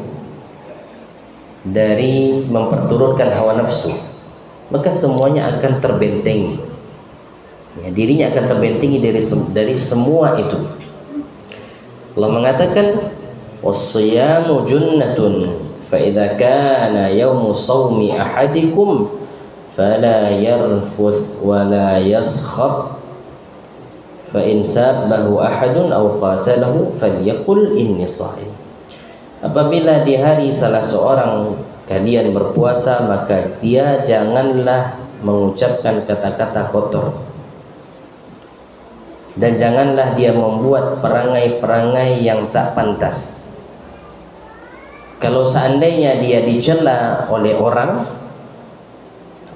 dari memperturutkan hawa nafsu, maka semuanya akan terbentengi. Ya, dirinya akan terbentengi dari semua itu. Allah mengatakan, was-siyamu junnatun fa idza kana yaumu shaumi ahadikum fala yarfuth wa la yaskhab fa in sabbahu ahadun aw qatalahu falyaqul inni shaim. Apabila di hari salah seorang kalian berpuasa, maka dia janganlah mengucapkan kata-kata kotor, dan janganlah dia membuat perangai-perangai yang tak pantas. Kalau seandainya dia dicela oleh orang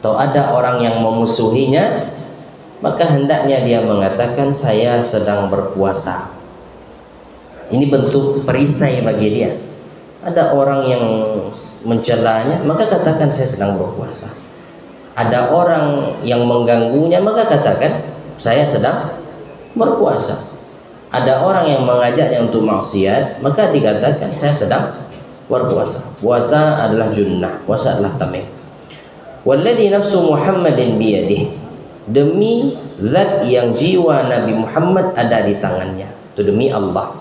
atau ada orang yang memusuhinya, maka hendaknya dia mengatakan, saya sedang berpuasa. Ini bentuk perisai bagi dia. Ada orang yang mencelanya, maka katakan saya sedang berpuasa. Ada orang yang mengganggunya, maka katakan saya sedang berpuasa. Ada orang yang mengajaknya untuk maksiat, maka dikatakan saya sedang berpuasa. Puasa adalah junnah, puasa adalah tameng. Walladzi nafsu Muhammadin biyadihi, demi zat yang jiwa Nabi Muhammad ada di tangannya, itu demi Allah.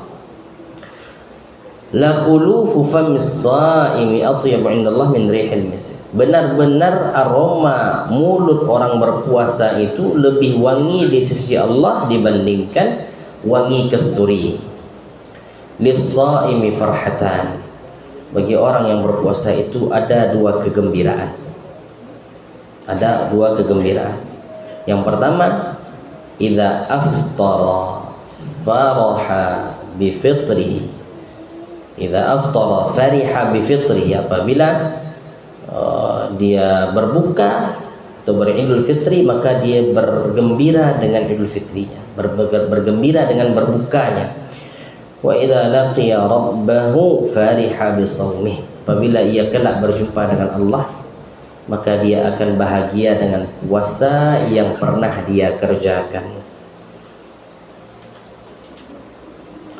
La khulufu famis shaimi atyabu indallah min rihil misk. Benar-benar aroma mulut orang berpuasa itu lebih wangi di sisi Allah dibandingkan wangi kasturi. Lis-shaimi farhatan. Bagi orang yang berpuasa itu ada dua kegembiraan. Ada dua kegembiraan. Yang pertama, idza aftara faraha bi fitrihi. Idza aftara fariha bi fitrihi, apabila dia berbuka atau beridul fitri, maka dia bergembira dengan idul fitrinya, bergembira dengan berbukanya. Wa idza laqiya rabbahu fariha bi shaumih, apabila ia kelak berjumpa dengan Allah, maka dia akan bahagia dengan puasa yang pernah dia kerjakan.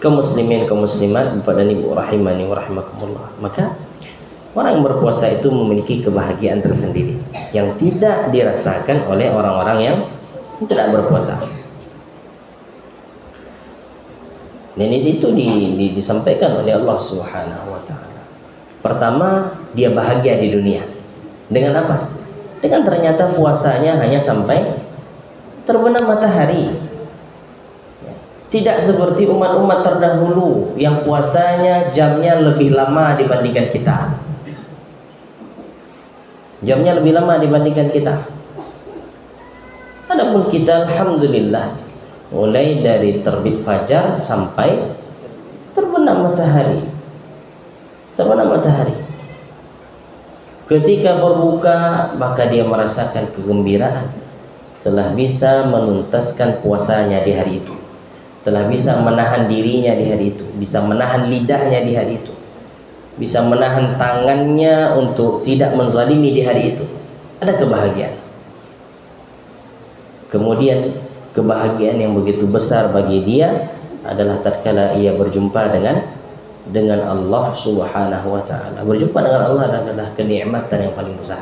Kaum muslimin, kaum muslimat, Bapak dan Ibu rahimani wa rahimakumullah. Maka orang yang berpuasa itu memiliki kebahagiaan tersendiri yang tidak dirasakan oleh orang-orang yang tidak berpuasa. Dan itu disampaikan oleh Allah Subhanahu wa taala. Pertama, dia bahagia di dunia. Dengan apa? Dengan ternyata puasanya hanya sampai terbenam matahari. Tidak seperti umat-umat terdahulu yang puasanya jamnya lebih lama dibandingkan kita. Jamnya lebih lama dibandingkan kita. Adapun kita, alhamdulillah, mulai dari terbit fajar sampai terbenam matahari. Terbenam matahari. Ketika berbuka, maka dia merasakan kegembiraan, telah bisa menuntaskan puasanya di hari itu, telah bisa menahan dirinya di hari itu, bisa menahan lidahnya di hari itu, bisa menahan tangannya untuk tidak menzalimi di hari itu. Ada kebahagiaan. Kemudian kebahagiaan yang begitu besar bagi dia adalah tatkala ia berjumpa dengan Allah Subhanahu wa taala. Berjumpa dengan Allah adalah kenikmatan yang paling besar.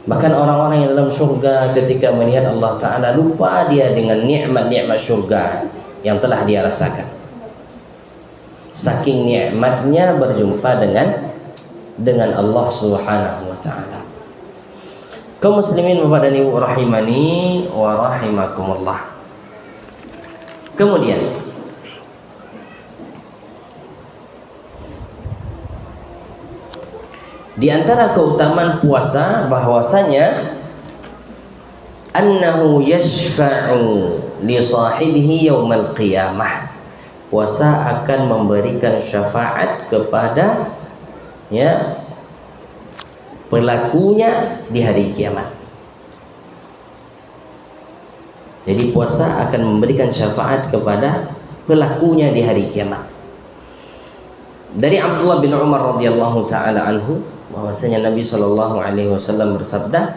Bahkan orang-orang yang dalam surga ketika melihat Allah Ta'ala, lupa dia dengan nikmat-nikmat surga yang telah dia rasakan. Saking nikmatnya berjumpa dengan Allah Subhanahu wa Ta'ala. Kaum muslimin, Bapak dan Ibu rahimani wa rahimakumullah. Kemudian di antara keutamaan puasa bahwasanya annahu yashfa'u li sahibihi yaumal qiyamah. Puasa akan memberikan syafaat kepada pelakunya di hari kiamat. Jadi puasa akan memberikan syafaat kepada pelakunya di hari kiamat. Dari Abdullah bin Umar radhiyallahu taala anhu bahwasanya Nabi sallallahu alaihi wasallam bersabda,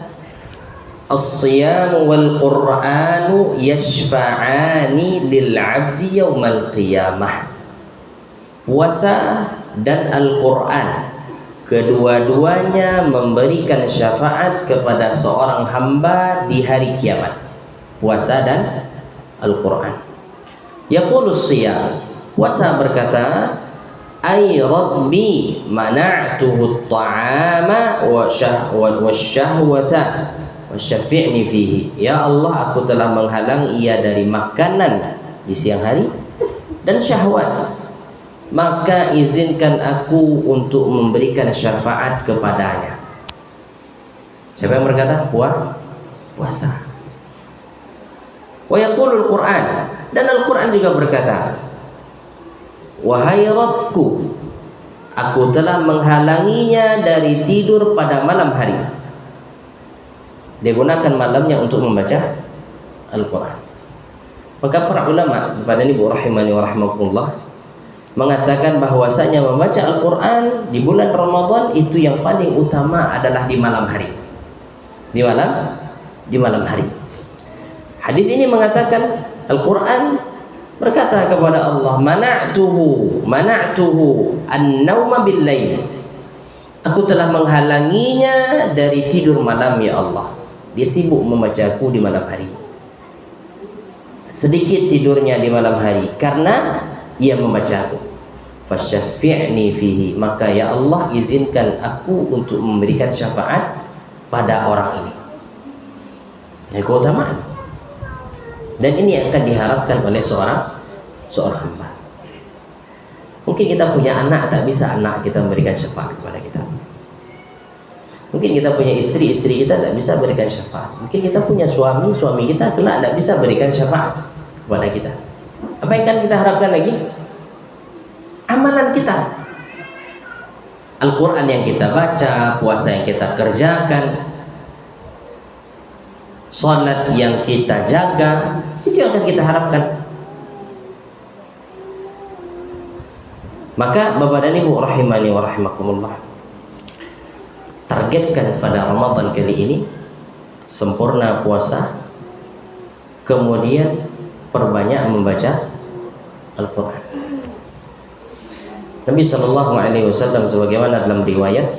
"As-siyamu wal Qur'anu yashfa'ani lil 'abdi yaumal qiyamah." Puasa dan Al-Qur'an kedua-duanya memberikan syafaat kepada seorang hamba di hari kiamat. Puasa dan Al-Qur'an. Yaqulus siyam, puasa berkata, "Ay rabbi mana'tuhu at-ta'ama wa syahwata wasyafi'ni fihi." Ya Allah, aku telah menghalang ia dari makanan di siang hari dan syahwat, maka izinkan aku untuk memberikan syafaat kepadanya. Siapa yang berkata? Puasa. Wa yaqulul Qur'an, dan Al-Qur'an juga berkata, "Wahai Rabbku, aku telah menghalanginya dari tidur pada malam hari." Dia gunakan malamnya untuk membaca Al-Quran. Maka para ulama, pada ini Bu rahimani wa rahimakumullah, mengatakan bahwasanya membaca Al-Quran di bulan Ramadan itu yang paling utama adalah di malam hari. Di malam hari. Hadis ini mengatakan Al-Quran berkata kepada Allah, mana'tuhu an-nauma bil-lail. Aku telah menghalanginya dari tidur malam, ya Allah. Dia sibuk membacaku di malam hari. Sedikit tidurnya di malam hari karena ia membacaku. Fasyafi'ni fihi, maka ya Allah izinkan aku untuk memberikan syafaat pada orang ini. Ini keutamaan. Dan ini yang akan diharapkan oleh seorang hamba. Mungkin kita punya anak, tak bisa anak kita memberikan syafaat kepada kita. Mungkin kita punya istri kita tak bisa berikan syafaat. Mungkin kita punya suami kita kelak tak bisa berikan syafaat kepada kita. Apa yang akan kita harapkan lagi? Amalan kita, Al-Quran yang kita baca, puasa yang kita kerjakan, salat yang kita jaga, itu yang akan kita harapkan. Maka Bapak dan Ibu rahimani wa rahimakumullah, targetkan pada Ramadan kali ini sempurna puasa, kemudian perbanyak membaca Al-Quran. Nabi sallallahu alaihi wasallam sebagaimana dalam riwayat,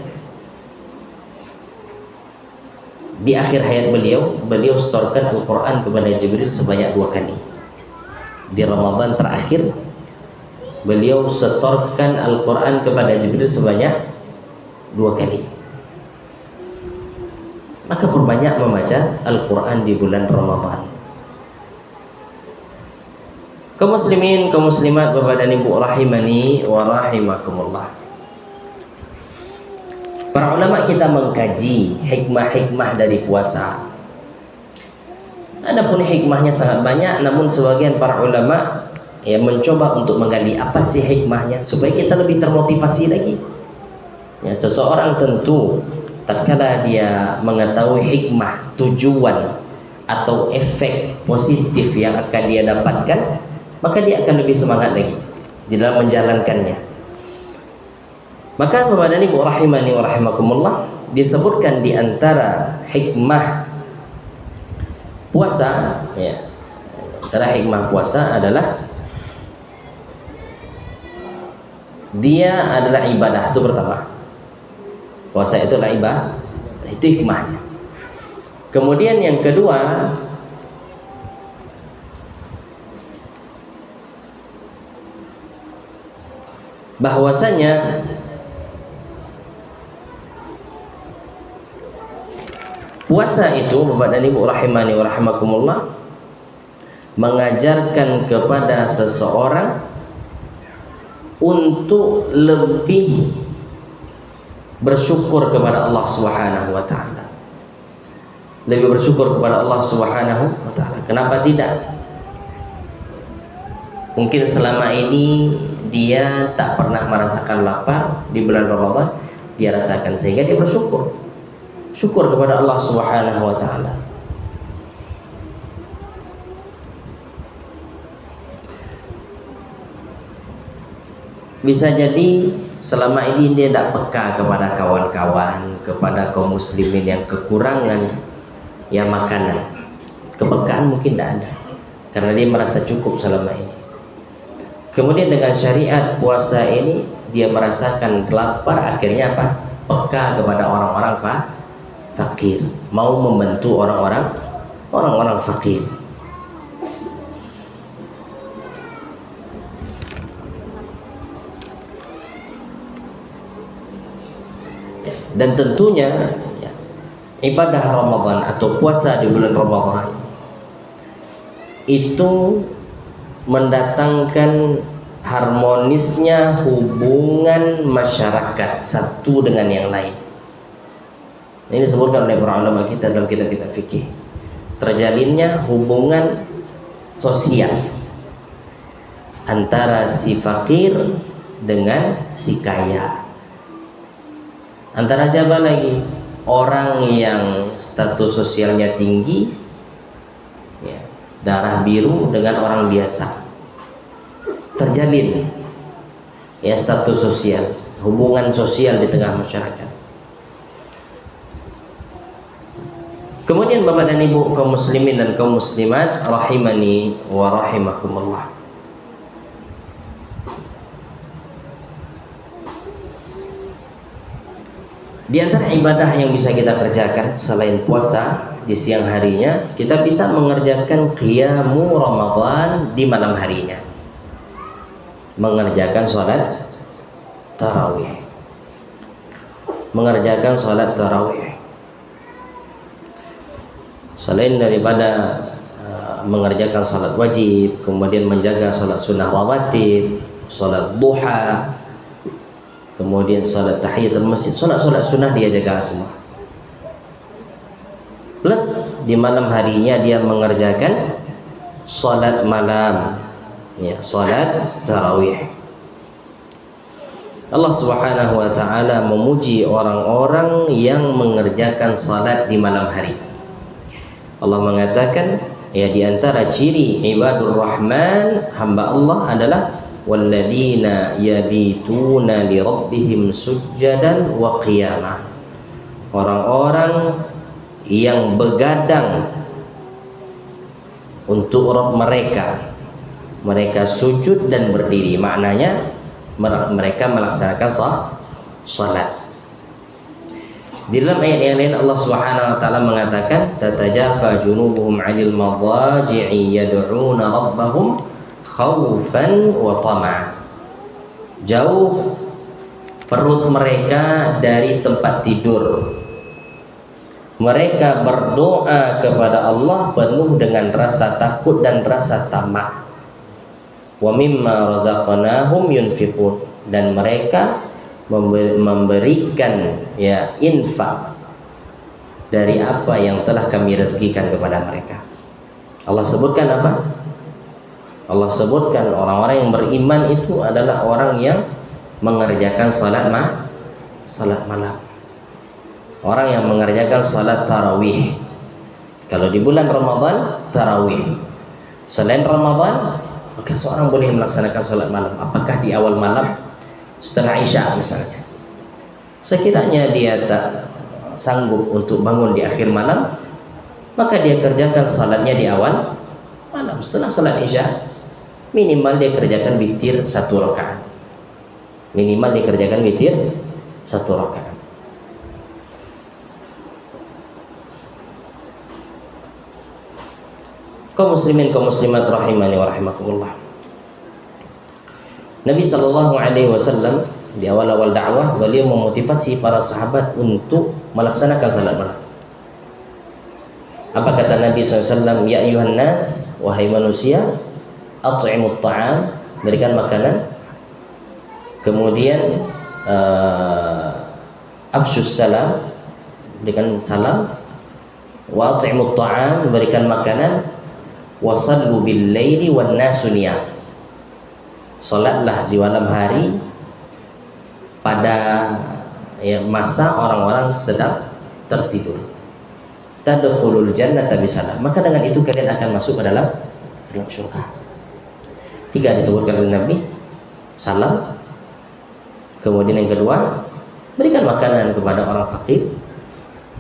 di akhir hayat beliau setorkan Al-Quran kepada Jibril sebanyak 2 kali. Di Ramadan terakhir beliau setorkan Al-Quran kepada Jibril sebanyak 2 kali. Maka perbanyak membaca Al-Quran di bulan Ramadan. Kaum muslimin, kaum muslimat, Bapak dan Ibu rahimani wa rahimakumullah. Para ulama kita mengkaji hikmah-hikmah dari puasa. Adapun hikmahnya sangat banyak, namun sebagian para ulama mencoba untuk menggali apa sih hikmahnya supaya kita lebih termotivasi lagi. Seseorang tentu tatkala dia mengetahui hikmah, tujuan atau efek positif yang akan dia dapatkan, maka dia akan lebih semangat lagi di dalam menjalankannya. Maka Bapak dan Ibu rahimani wa rahimakumullah, disebutkan di antara hikmah puasa, antara hikmah puasa adalah dia adalah ibadah. Itu pertama, puasa itu adalah ibadah, itu hikmahnya. Kemudian yang kedua, bahwasanya puasa itu, Bapak dan Ibu rahimani wa rahimakumullah, mengajarkan kepada seseorang untuk lebih bersyukur kepada Allah Subhanahu wa taala. lebih bersyukur kepada Allah Subhanahu wa taala. Kenapa tidak? Mungkin selama ini dia tak pernah merasakan lapar, di bulan Ramadan dia rasakan, sehingga dia bersyukur. Syukur kepada Allah Subhanahu wa taala. Bisa jadi selama ini dia tidak peka kepada kawan-kawan, kepada kaum muslimin yang kekurangan ya makanan. Kepekaan mungkin tidak ada, karena dia merasa cukup selama ini. Kemudian dengan syariat puasa ini dia merasakan lapar, akhirnya apa? Peka kepada orang-orang fakir, mau membantu orang-orang fakir. Dan tentunya ya, ibadah Ramadan atau puasa di bulan Ramadan itu mendatangkan harmonisnya hubungan masyarakat satu dengan yang lain. Ini disebutkan oleh para ulama kita dalam kitab-kitab fikih. Terjalinnya hubungan sosial antara si fakir dengan si kaya. Antara siapa lagi? Orang yang status sosialnya tinggi ya, darah biru dengan orang biasa. Terjalin ya status sosial, hubungan sosial di tengah masyarakat. Kemudian Bapak dan Ibu kaum muslimin dan kaum muslimat rahimani wa rahimakumullah. Di antara ibadah yang bisa kita kerjakan selain puasa di siang harinya, kita bisa mengerjakan qiyamu Ramadan di malam harinya. Mengerjakan sholat tarawih. Mengerjakan sholat tarawih. Selain daripada mengerjakan sholat wajib, kemudian menjaga sholat sunnah rawatib, sholat duha, kemudian sholat tahiyatul masjid, sholat sunnah dia jaga semua. Plus di malam harinya dia mengerjakan sholat malam, ya sholat tarawih. Allah Subhanahu wa taala memuji orang-orang yang mengerjakan sholat di malam hari. Allah mengatakan ya di antara ciri ibadur rahman, hamba Allah adalah walladzina yabituna li rabbihim sujjadan wa qiyamah. Orang-orang yang begadang untuk Rabb mereka, mereka sujud dan berdiri. Maknanya mereka melaksanakan salat. Di dalam ayat yang lain Allah Subhanahu wa taala mengatakan tatajafa junubuhum 'anil madaji'i yad'una rabbahum khaufan wa tama'. Jauh perut mereka dari tempat tidur. Mereka berdoa kepada Allah penuh dengan rasa takut dan rasa tamak. Wa mimma razaqnahum yunfiqun, dan mereka memberikan ya infak dari apa yang telah kami rezekikan kepada mereka. Allah sebutkan apa? Allah sebutkan orang-orang yang beriman itu adalah orang yang mengerjakan salat malam. Orang yang mengerjakan salat tarawih. Kalau di bulan Ramadan tarawih. Selain Ramadan, maka seorang boleh melaksanakan salat malam. Apakah di awal malam setelah Isya misalnya? Sekiranya dia tak sanggup untuk bangun di akhir malam, maka dia kerjakan salatnya di awal malam. Setelah salat Isya, minimal dia kerjakan witir 1 rakaat. Minimal dia kerjakan witir 1 rakaat. Kaum muslimin kaum muslimat rahimani wa rahimakumullah. Nabi sallallahu alaihi wasallam di awal-awal dakwah beliau memotivasi para sahabat untuk melaksanakan salat malam. Apa kata Nabi SAW? Ya ayuhan nas, wahai manusia, at'imut ta'am, berikan makanan. Kemudian afsyus salam, berikan salam. wa at'imut ta'am, memberikan makanan, wa sallu bil laili wan nasu niyam, salatlah di malam hari pada masa orang-orang sedang tertidur. Tadkhulul jannata bisalam, maka dengan itu kalian akan masuk ke dalam surga. 3 disebutkan oleh Nabi, salam. Kemudian yang kedua, berikan makanan kepada orang fakir.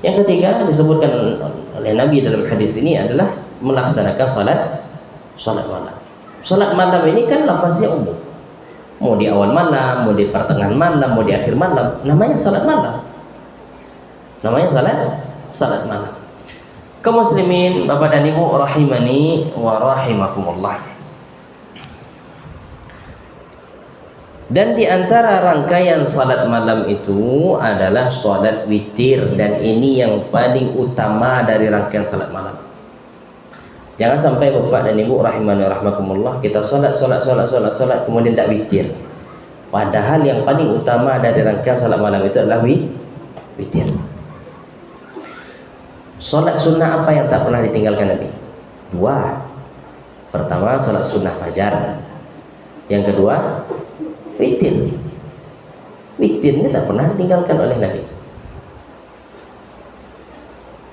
Yang ketiga disebutkan oleh Nabi dalam hadis ini adalah melaksanakan salat malam. Salat malam ini kan lafaznya umum. Mau di awal malam, mau di pertengahan malam, mau di akhir malam, namanya salat malam. Namanya salat malam. Kaum muslimin, Bapak dan Ibu rahimani wa rahimakumullah. Dan di antara rangkaian salat malam itu adalah salat witir, dan ini yang paling utama dari rangkaian salat malam. Jangan sampai Bapak dan Ibu rahimani wa rahimakumullah, kita salat kemudian tidak witir. Padahal yang paling utama dari rangkaian salat malam itu adalah witir. Salat sunnah apa yang tak pernah ditinggalkan Nabi? 2. Pertama, salat sunnah fajar. Yang kedua, witir. Witir ini tak pernah ditinggalkan oleh Nabi.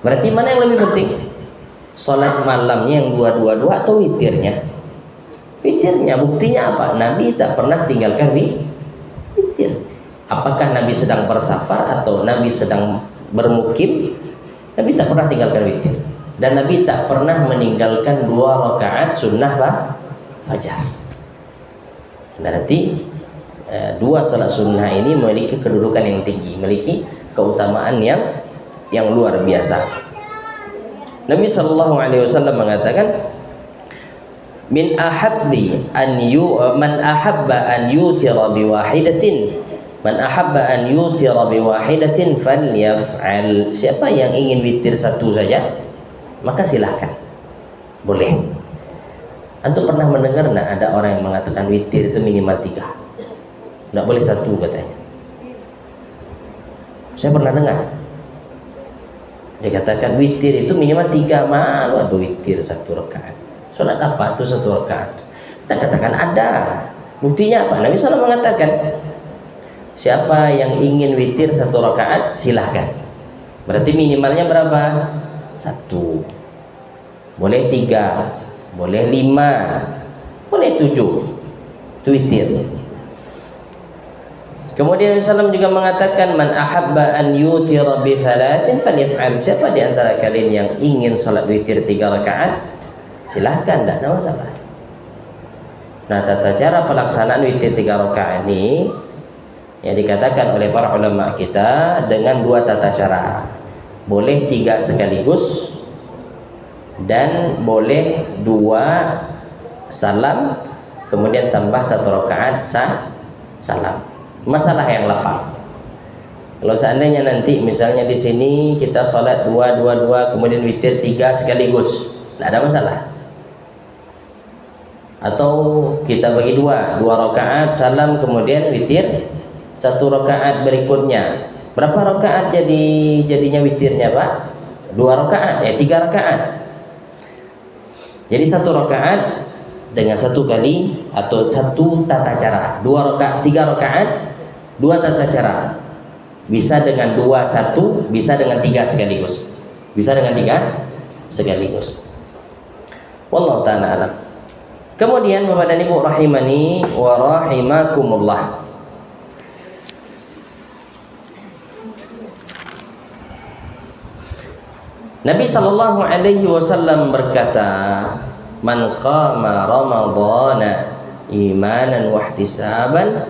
Berarti mana yang lebih penting? Salat malamnya yang 2 atau witirnya? Witirnya. Buktinya apa? Nabi tak pernah tinggalkan witir. Apakah Nabi sedang bersafar atau Nabi sedang bermukim? Nabi tak pernah tinggalkan witir, dan Nabi tak pernah meninggalkan 2 rakaat sunnah fajar. Berarti 2 salat sunnah ini memiliki kedudukan yang tinggi, memiliki keutamaan yang luar biasa. Nabi Shallallahu Alaihi Wasallam mengatakan, min ahabbi man ahabba an yutira biwahidatin, man ahabba an yutira biwahidatin falyaf'al. Siapa yang ingin witir 1 saja, maka silahkan, boleh. Antum pernah mendengar enggak ada orang yang mengatakan witir itu minimal 3, enggak boleh 1 katanya? Saya pernah dengar dikatakan witir itu minimal 3. Malu ada witir 1 rakaat. Salat apa itu 1 rakaat? Kita katakan ada. Buktinya apa? Nabi SAW mengatakan, siapa yang ingin witir 1 rakaat silahkan. Berarti minimalnya berapa? 1. Boleh 3, boleh 5, boleh 7. Itu witir. Kemudian Rasulullah juga mengatakan, man ahabba an yutira bi salatin falyaf'al. Siapa di antara kalian yang ingin salat witir 3 rakaat, silahkan, tidak ada masalah. Nah, tata cara pelaksanaan witir 3 rakaat ini yang dikatakan oleh para ulama kita dengan 2 tata cara. Boleh 3 sekaligus, dan boleh 2 salam kemudian tambah 1 rakaat salam. Masalah yang lapang. Kalau seandainya nanti misalnya di sini kita sholat 2 kemudian witir 3 sekaligus, tidak ada masalah. Atau kita bagi 2 rakaat salam kemudian witir 1 rakaat berikutnya. Berapa rakaat jadinya witirnya, Pak? 2 rakaat, 3 rakaat. Jadi 1 rakaat dengan 1 kali atau 1 tata cara. 2 rakaat, 3 rakaat, 2 tata cara. Bisa dengan 2 1, bisa dengan 3 sekaligus. Bisa dengan 3 sekaligus. Wallahu ta'ala alam. Kemudian Bapak dan Ibu rahimani wa rahimakumullah. Nabi sallallahu alaihi wasallam berkata, man qama ramadhana imanan wa ihtisaban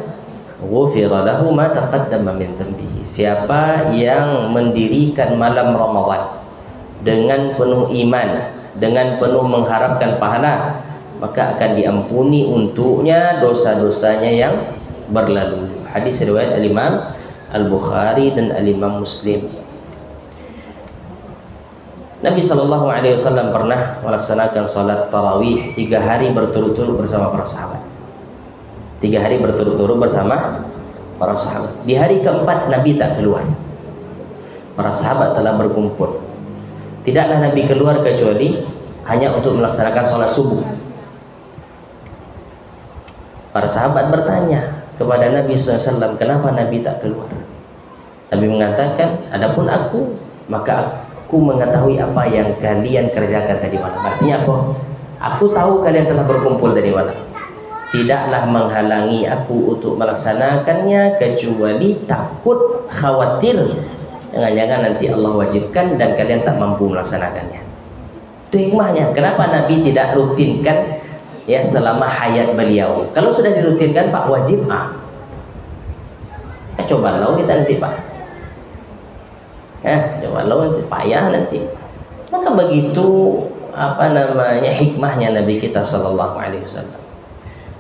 ghufira lahu ma taqaddama min dhanbihi. Siapa yang mendirikan malam Ramadan dengan penuh iman, dengan penuh mengharapkan pahala, maka akan diampuni untuknya dosa-dosanya yang berlalu. Hadis riwayat Al-Imam Al-Bukhari dan Al-Imam Muslim. Nabi Shallallahu Alaihi Wasallam pernah melaksanakan salat tarawih 3 hari berturut-turut bersama para sahabat. 3 hari berturut-turut bersama para sahabat. Di hari keempat Nabi tak keluar. Para sahabat telah berkumpul. Tidaklah Nabi keluar kecuali hanya untuk melaksanakan sholat subuh. Para sahabat bertanya kepada Nabi SAW, kenapa Nabi tak keluar? Nabi mengatakan, adapun aku, maka aku mengetahui apa yang kalian kerjakan tadi malam. Artinya apa? Aku tahu kalian telah berkumpul tadi malam. Tidaklah menghalangi aku untuk melaksanakannya kecuali takut, khawatir jangan-jangan nanti Allah wajibkan dan kalian tak mampu melaksanakannya. Itu hikmahnya. Kenapa Nabi tidak rutinkan ya selama hayat beliau? Kalau sudah dirutinkan Pak wajib, coba lo kita nanti Pak, coba lo nanti payah nanti. Maka begitu hikmahnya Nabi kita Sallallahu Alaihi Wasallam.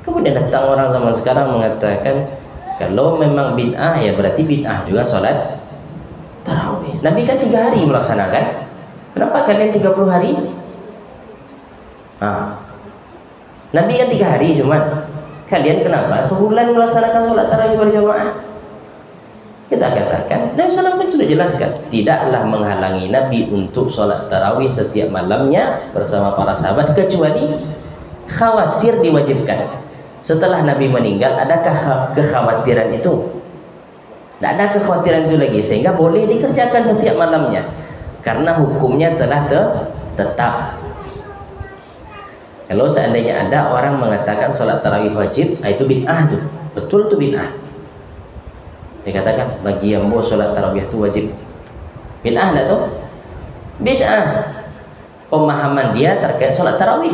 Kemudian datang orang zaman sekarang mengatakan kalau memang bid'ah ya berarti bid'ah juga sholat tarawih. Nabi kan 3 hari melaksanakan, kenapa kalian 30 hari? Nabi kan 3 hari cuman, kalian kenapa sebulan melaksanakan sholat tarawih berjamaah? Kita katakan Nabi SAW kan sudah jelaskan, tidaklah menghalangi Nabi untuk sholat tarawih setiap malamnya bersama para sahabat kecuali khawatir diwajibkan. Setelah Nabi meninggal, adakah kekhawatiran itu? Tidak ada kekhawatiran itu lagi, sehingga boleh dikerjakan setiap malamnya karena hukumnya telah tetap. Kalau seandainya ada orang mengatakan sholat tarawih wajib, itu bid'ah tuh, betul tuh bid'ah. Dikatakan bagi yang mau sholat tarawih itu wajib, bid'ah enggak tuh? Bid'ah. Pemahaman dia terkait sholat tarawih,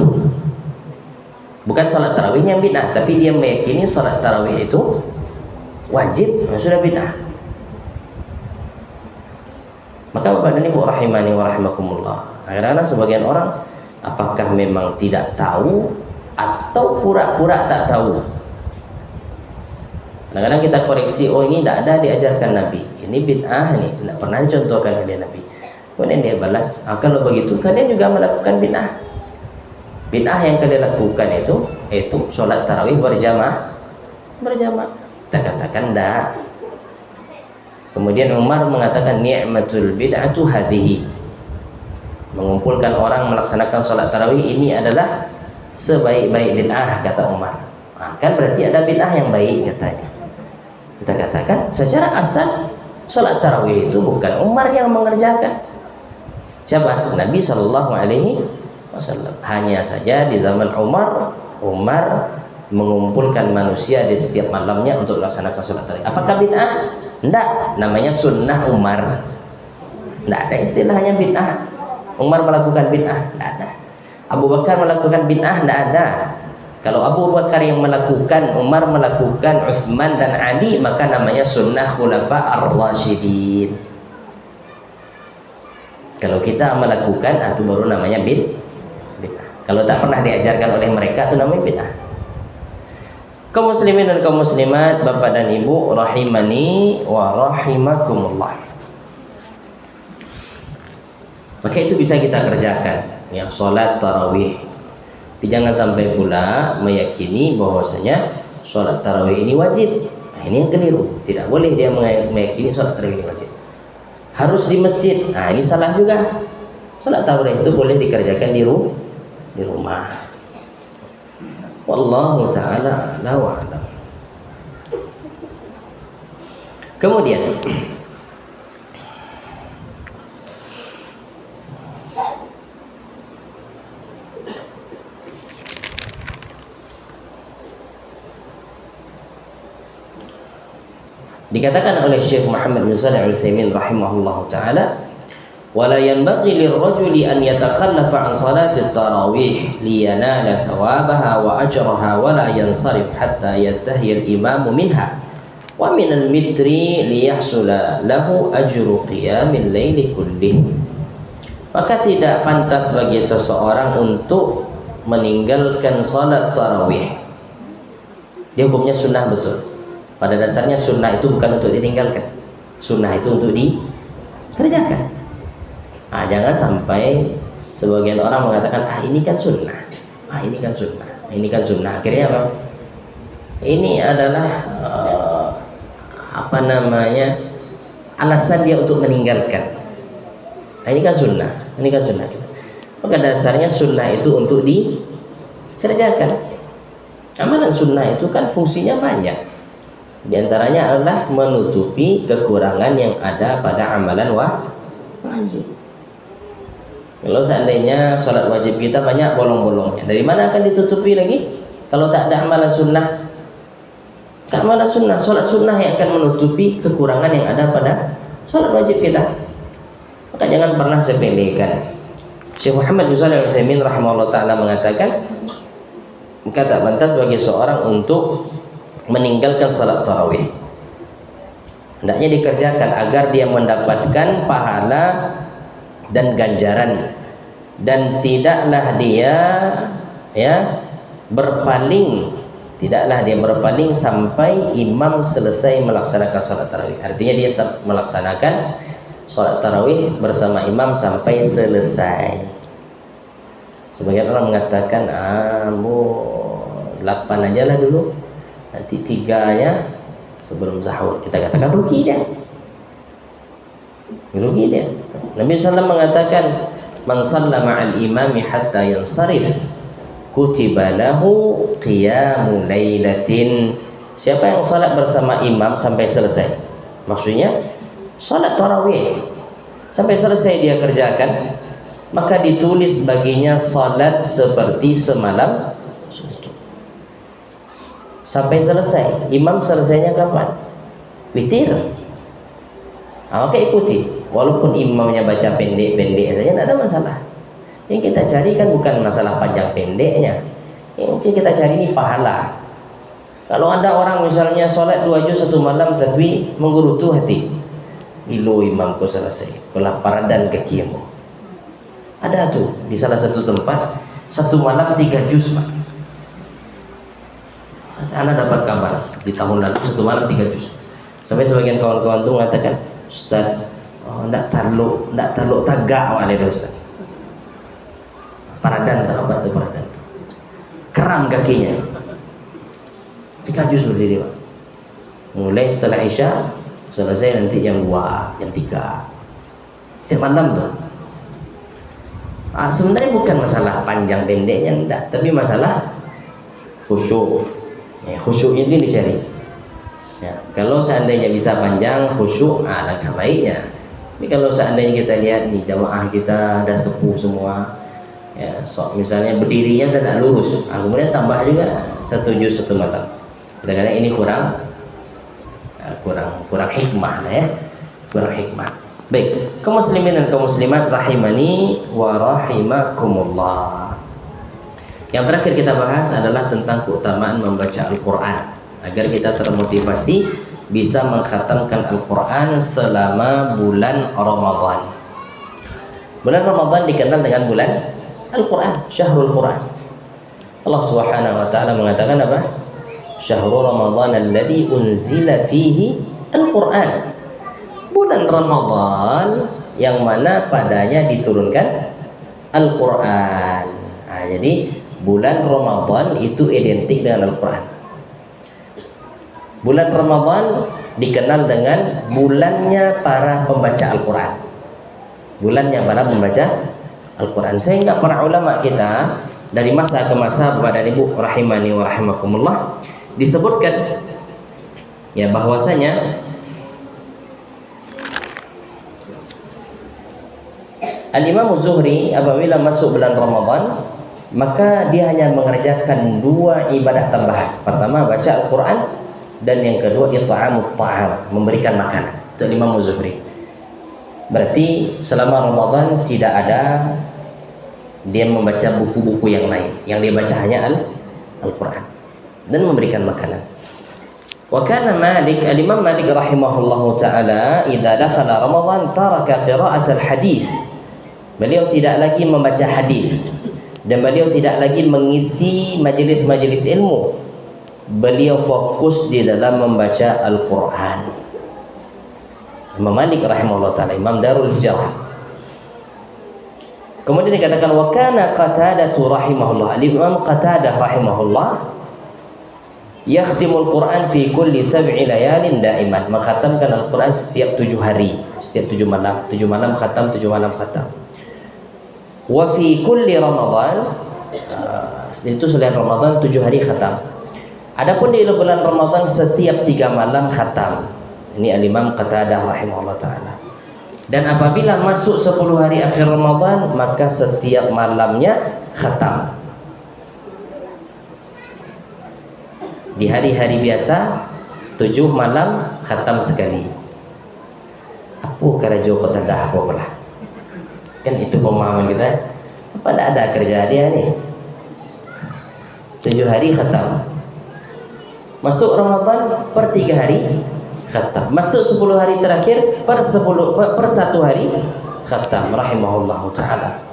bukan sholat tarawihnya yang bid'ah, tapi dia meyakini sholat tarawih itu wajib, sudah bid'ah. Maka Bapak dan Ibu rahimani wa rahimakumullah, kadang-kadang sebagian orang apakah memang tidak tahu atau pura-pura tak tahu. Kadang-kadang kita koreksi, oh ini tidak ada diajarkan Nabi, ini bid'ah, ini tidak pernah dicontohkan oleh Nabi. Kemudian dia balas, kalau begitu kalian juga melakukan bid'ah. Bid'ah yang kalian lakukan itu sholat tarawih berjamaah. Kita katakan tidak. Kemudian Umar mengatakan ni'matul bid'atu hadhihi, mengumpulkan orang melaksanakan sholat tarawih ini adalah sebaik-baik bid'ah, kata Umar. Kan berarti ada bid'ah yang baik katanya. Kita katakan secara asal sholat tarawih itu bukan Umar yang mengerjakan. Siapa? Nabi Shallallahu Alaihi Wasallam. Hanya saja di zaman Umar mengumpulkan manusia di setiap malamnya untuk melaksanakan sholat tarawih. Apakah bid'ah? Tidak, namanya sunnah Umar. Tidak ada istilahnya bid'ah. Umar melakukan bid'ah? Tidak ada. Abu Bakar melakukan bid'ah? Tidak ada. Kalau Abu Bakar yang melakukan, Umar melakukan, Utsman dan Ali, maka namanya sunnah khulafa ar-rasyidin. Kalau kita melakukan, itu baru namanya bid'ah. Kalau tak pernah diajarkan oleh mereka, itu namanya bid'ah. Kaum muslimin dan kaum muslimat, Bapak dan Ibu rahimani wa rahimakumullah. Maka itu bisa kita kerjakan, ya, sholat tarawih. Jangan sampai pula meyakini bahwasanya sholat tarawih ini wajib. Ini yang keliru. Tidak boleh dia meyakini sholat tarawih ini wajib, harus di masjid. Ini salah juga. Sholat tarawih itu boleh dikerjakan di rumah. Wallahu ta'ala a'la wa a'lam. Kemudian dikatakan oleh Syekh Muhammad bin Shalih Al-Utsaimin rahimahullahu taala, wala yanbaghi lirrajuli an yatakhallafa an salati at-tarawih liyanala thawabaha wa ajraha wa la yansarif hatta yantahi al-imam minha wa min al-mitri liyahsula lahu ajru qiyamil laili kullih. Maka tidak pantas bagi seseorang untuk meninggalkan salat tarawih. Dia hukumnya sunnah betul. Pada dasarnya sunnah itu bukan untuk ditinggalkan, sunnah itu untuk dikerjakan. Jangan sampai sebagian orang mengatakan ini kan sunnah, ini kan sunnah, ini kan sunnah. Akhirnya apa? Ini adalah alasan dia untuk meninggalkan. Nah, ini kan sunnah, Maka dasarnya sunnah itu untuk dikerjakan. Amalan sunnah itu kan fungsinya banyak. Di antaranya adalah menutupi kekurangan yang ada pada amalan wajib. Kalau seandainya sholat wajib kita banyak bolong-bolongnya, dari mana akan ditutupi lagi? Kalau tak ada amalan sunnah, sholat sunnah yang akan menutupi kekurangan yang ada pada sholat wajib kita. Maka jangan pernah sepelekan. Syekh Muhammad bin Shalih Al-Utsaimin rahimahullah ta'ala mengatakan, kata pantas bagi seorang untuk meninggalkan salat tarawih, hendaknya dikerjakan agar dia mendapatkan pahala dan ganjaran, dan tidaklah dia berpaling sampai imam selesai melaksanakan salat tarawih. Artinya dia melaksanakan salat tarawih bersama imam sampai selesai. Sebagian orang mengatakan, 8 aja lah dulu, nanti 3 ya sebelum sahur. Kita katakan rugi dia. Nabi SAW mengatakan, man shalla ma'al imami hatta yansarif kutiba lahu qiyamu lailatin. Siapa yang salat bersama imam sampai selesai, maksudnya salat tarawih sampai selesai dia kerjakan, maka ditulis baginya salat seperti semalam suntuk. Sampai selesai. Imam selesainya kapan? Witir. Maka ikuti, walaupun imamnya baca pendek-pendek saja tidak ada masalah. Yang kita cari kan bukan masalah panjang pendeknya, yang kita cari ini pahala. Kalau ada orang misalnya sholat 2 juz 1 malam tapi menggerutu hati, ilu imamku selesai, kelaparan dan kekiamu. Ada tuh di salah satu tempat 1 malam 3 juz, Pak. Anda dapat kabar di tahun lalu 1 malam 3 juz. Sampai sebagian kawan-kawan tuh mengatakan, Ustaz, ndak taluk tagak awak itu Ustaz. Paradan tak apa tuh paradan tuh. Keram kakinya. 3 juz berdiri, Pak. Mulai setelah Isya selesai nanti jam 2, jam 3. Setiap malam tuh. Sebenarnya bukan masalah panjang pendeknya enggak, tapi masalah khusyuk. Khusyuk itu dicari. Ya, kalau seandainya bisa panjang khusyuk, alangkah baiknya. Tapi kalau seandainya kita lihat nih jamaah kita ada sepuh semua, ya, misalnya berdirinya tidak lurus, kemudian tambah juga 1 juz 1 malam. Kadang-kadang ini kurang hikmah lah ya, kurang hikmah. Baik, kaum muslimin dan kaum muslimat rahimani wa rahimakumullah. Yang terakhir kita bahas adalah tentang keutamaan membaca Al-Quran, agar kita termotivasi bisa mengkhatamkan Al-Quran selama bulan Ramadan. Bulan Ramadan dikenal dengan bulan Al-Quran, Syahrul Quran. Allah Subhanahu wa ta'ala mengatakan apa? Syahrul Ramadan alladzi unzila fihi Al-Quran. Bulan Ramadan yang mana padanya diturunkan Al-Quran. Jadi bulan Ramadan itu identik dengan Al-Quran. Bulan Ramadan dikenal dengan bulannya para pembaca Al-Quran, bulannya para pembaca Al-Quran. Sehingga para ulama kita dari masa ke masa, Bapak dan Ibu rahimani wa rahimakumullah, disebutkan ya bahwasanya Al-Imam Az-Zuhri apabila masuk bulan Ramadan, maka dia hanya mengerjakan 2 ibadah tambahan. Pertama baca Al-Quran, dan yang kedua it'amut ta'am, memberikan makanan. Itu Imam Az-Zuhri. Berarti selama Ramadan tidak ada dia membaca buku-buku yang lain, yang dia baca hanya Al-Quran dan memberikan makanan. Wa kana Malik, Al-Imam Malik rahimahullahu taala, idza dakhala Ramadan taraka qira'at al-hadits. Beliau tidak lagi membaca hadis dan beliau tidak lagi mengisi majelis-majelis ilmu. Beliau fokus di dalam membaca Al-Quran. Imam Malik rahimahullah ta'ala, Imam Darul Hijrah. Kemudian dikatakan wa kana Qatadah rahimahullah, Imam Qatadah rahimahullah Yakhtimul Quran fi kulli sab'i layalin daiman, mengkhatamkan Al-Quran setiap 7 hari, setiap 7 malam. 7 malam khatam, 7 malam khatam. Wa fi kulli Ramadan, itu selain Ramadan 7 hari khatam. Adapun di bulan Ramadan setiap 3 malam khatam. Ini Al-Imam Qatadah rahimahullah ta'ala. Dan apabila masuk 10 hari akhir Ramadan, maka setiap malamnya khatam. Di hari-hari biasa 7 malam khatam sekali. Apa karajo Qatadah apa pula? Kan itu pemahaman kita. Apa ada kerja dia nih? 7 hari khatam. Masuk Ramadan per 3 hari khatam. Masuk 10 hari terakhir per 1 hari khatam rahimahullahu taala.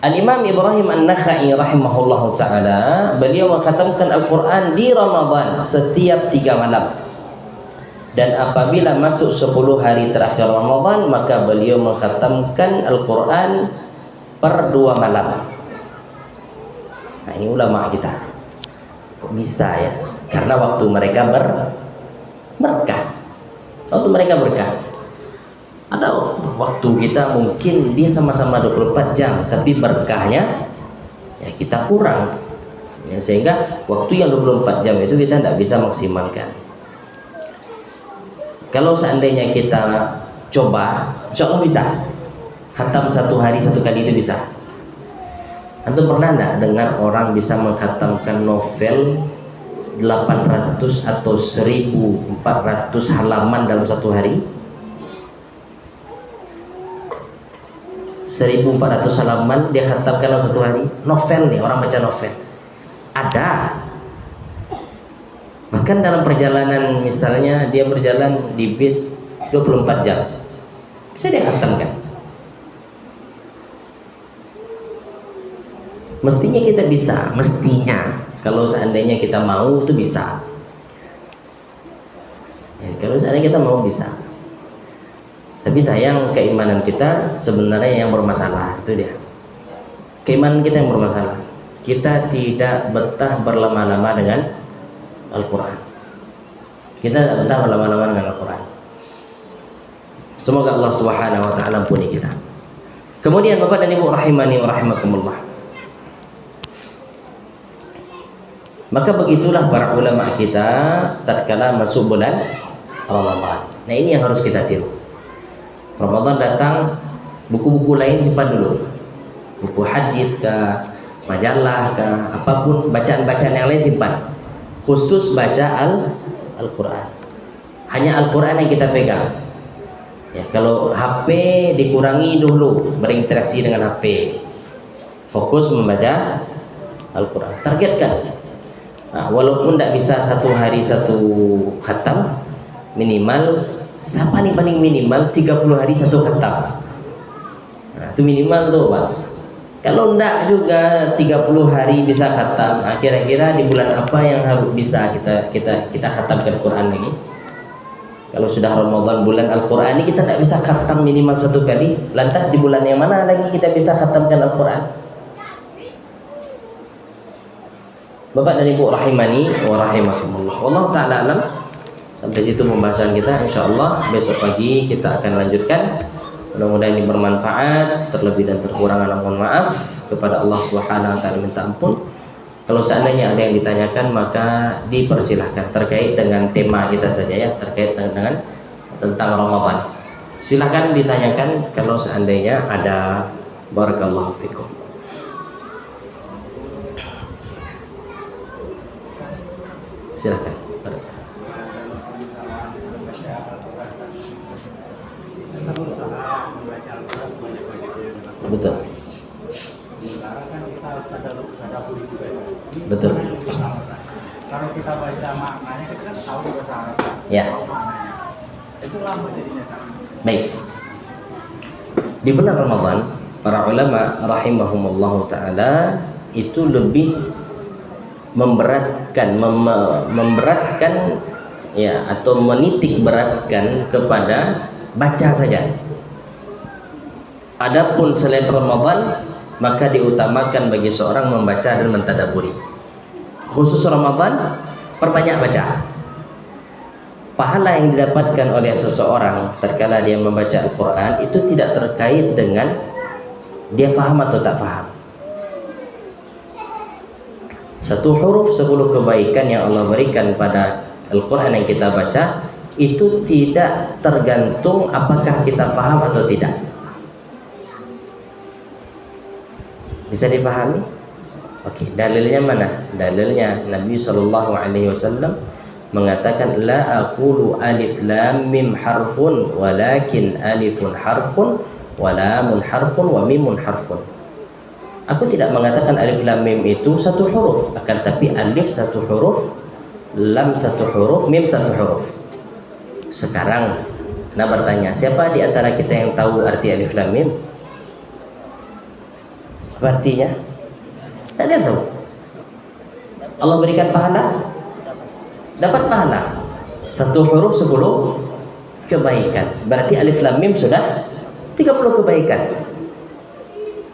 Al-Imam Ibrahim An-Nakhai rahimahullahu taala, beliau mengkhatamkan Al-Qur'an di Ramadan setiap 3 malam. Dan apabila masuk 10 hari terakhir Ramadan, maka beliau mengkhatamkan Al-Qur'an per 2 malam. Nah, ini ulama kita. Kok bisa ya? Karena waktu mereka berkah. Waktu mereka berkah. Ada waktu kita mungkin dia sama-sama 24 jam, tapi berkahnya ya kita kurang. Ya, sehingga waktu yang 24 jam itu kita tidak bisa maksimalkan. Kalau seandainya kita coba, insya Allah bisa. Khatam 1 hari 1 kali itu bisa. Antum pernah enggak dengar orang bisa mengkhatamkan novel 800 atau 1400 halaman dalam 1 hari? 1400 halaman dia khatamkan dalam 1 hari. Novel nih, orang baca novel. Ada. Bahkan dalam perjalanan, misalnya dia berjalan di bis 24 jam, bisa dia khatamkan. Mestinya kita bisa, mestinya. Kalau seandainya kita mau itu bisa. Ya, kalau seandainya kita mau bisa. Tapi sayang keimanan kita sebenarnya yang bermasalah, itu dia. Keimanan kita yang bermasalah. Kita tidak betah berlama-lama dengan Al-Quran. Kita tidak betah berlama-lama dengan Al-Quran. Semoga Allah Subhanahu wa taala ampuni kita. Kemudian Bapak dan Ibu rahimani wa rahimakumullah. Maka begitulah para ulama kita tatkala masuk bulan Ramadan. Nah, ini yang harus kita tiru. Ramadan datang, buku-buku lain simpan dulu. Buku hadis kah, majalah kah, apapun bacaan-bacaan yang lain simpan. Khusus baca Al-Quran. Hanya Al-Quran yang kita pegang. Ya, kalau HP dikurangi dulu berinteraksi dengan HP. Fokus membaca Al-Quran. Targetkan. Nah, walaupun tidak bisa 1 hari 1 khatam, minimal paling minimal 30 hari 1 khatam. Nah, itu minimal tuh Pak. Kalau enggak juga 30 hari bisa khatam, kira-kira di bulan apa yang harus bisa kita khatamkan Quran ini? Kalau sudah Ramadan bulan Al-Quran ini kita tidak bisa khatam minimal 1 kali, lantas di bulan yang mana lagi kita bisa khatamkan Al-Quran? Bapak dan Ibu rahimani wa rahimakumullah. Wallahu ta'ala alam. Sampai situ pembahasan kita, insyaallah besok pagi kita akan lanjutkan. Mudah-mudahan ini bermanfaat. Terlebih dan terkurang mohon maaf. Kepada Allah Subhanahu wa taala minta ampun. Kalau seandainya ada yang ditanyakan maka dipersilahkan terkait dengan tema kita saja ya, terkait dengan tentang Ramadan. Silahkan ditanyakan kalau seandainya ada. Barakallahu fikum. Silahkan. Betul. Betul. Kalau kita baca maknanya kita kan tahu bahasa Arab. Ya. Itu lama jadinya sama. Baik. Di bulan Ramadan, para ulama rahimahumullah taala itu lebih memberatkan ya, atau menitik beratkan kepada baca saja. Adapun selain Ramadan maka diutamakan bagi seorang membaca dan mentadaburi. khusus Ramadan, perbanyak baca. Pahala yang didapatkan oleh seseorang tatkala dia membaca Al-Quran itu tidak terkait dengan dia faham atau tak faham. Satu huruf 10 kebaikan yang Allah berikan pada Al-Quran yang kita baca itu tidak tergantung apakah kita faham atau tidak. Bisa dipahami? Oke, dalilnya mana? Dalilnya Nabi SAW mengatakan la aqulu alif lam mim harfun walakin alifun harfun wa lamun harfun wa mimun harfun. Aku tidak mengatakan alif lam mim itu satu huruf, akan tapi alif satu huruf, lam satu huruf, mim satu huruf. Sekarang nah bertanya, siapa di antara kita yang tahu arti alif lam mim? Apa artinya? Tidak ada yang tahu. Allah berikan pahala? Dapat pahala. Satu huruf 10 kebaikan. Berarti alif lam mim sudah 30 kebaikan.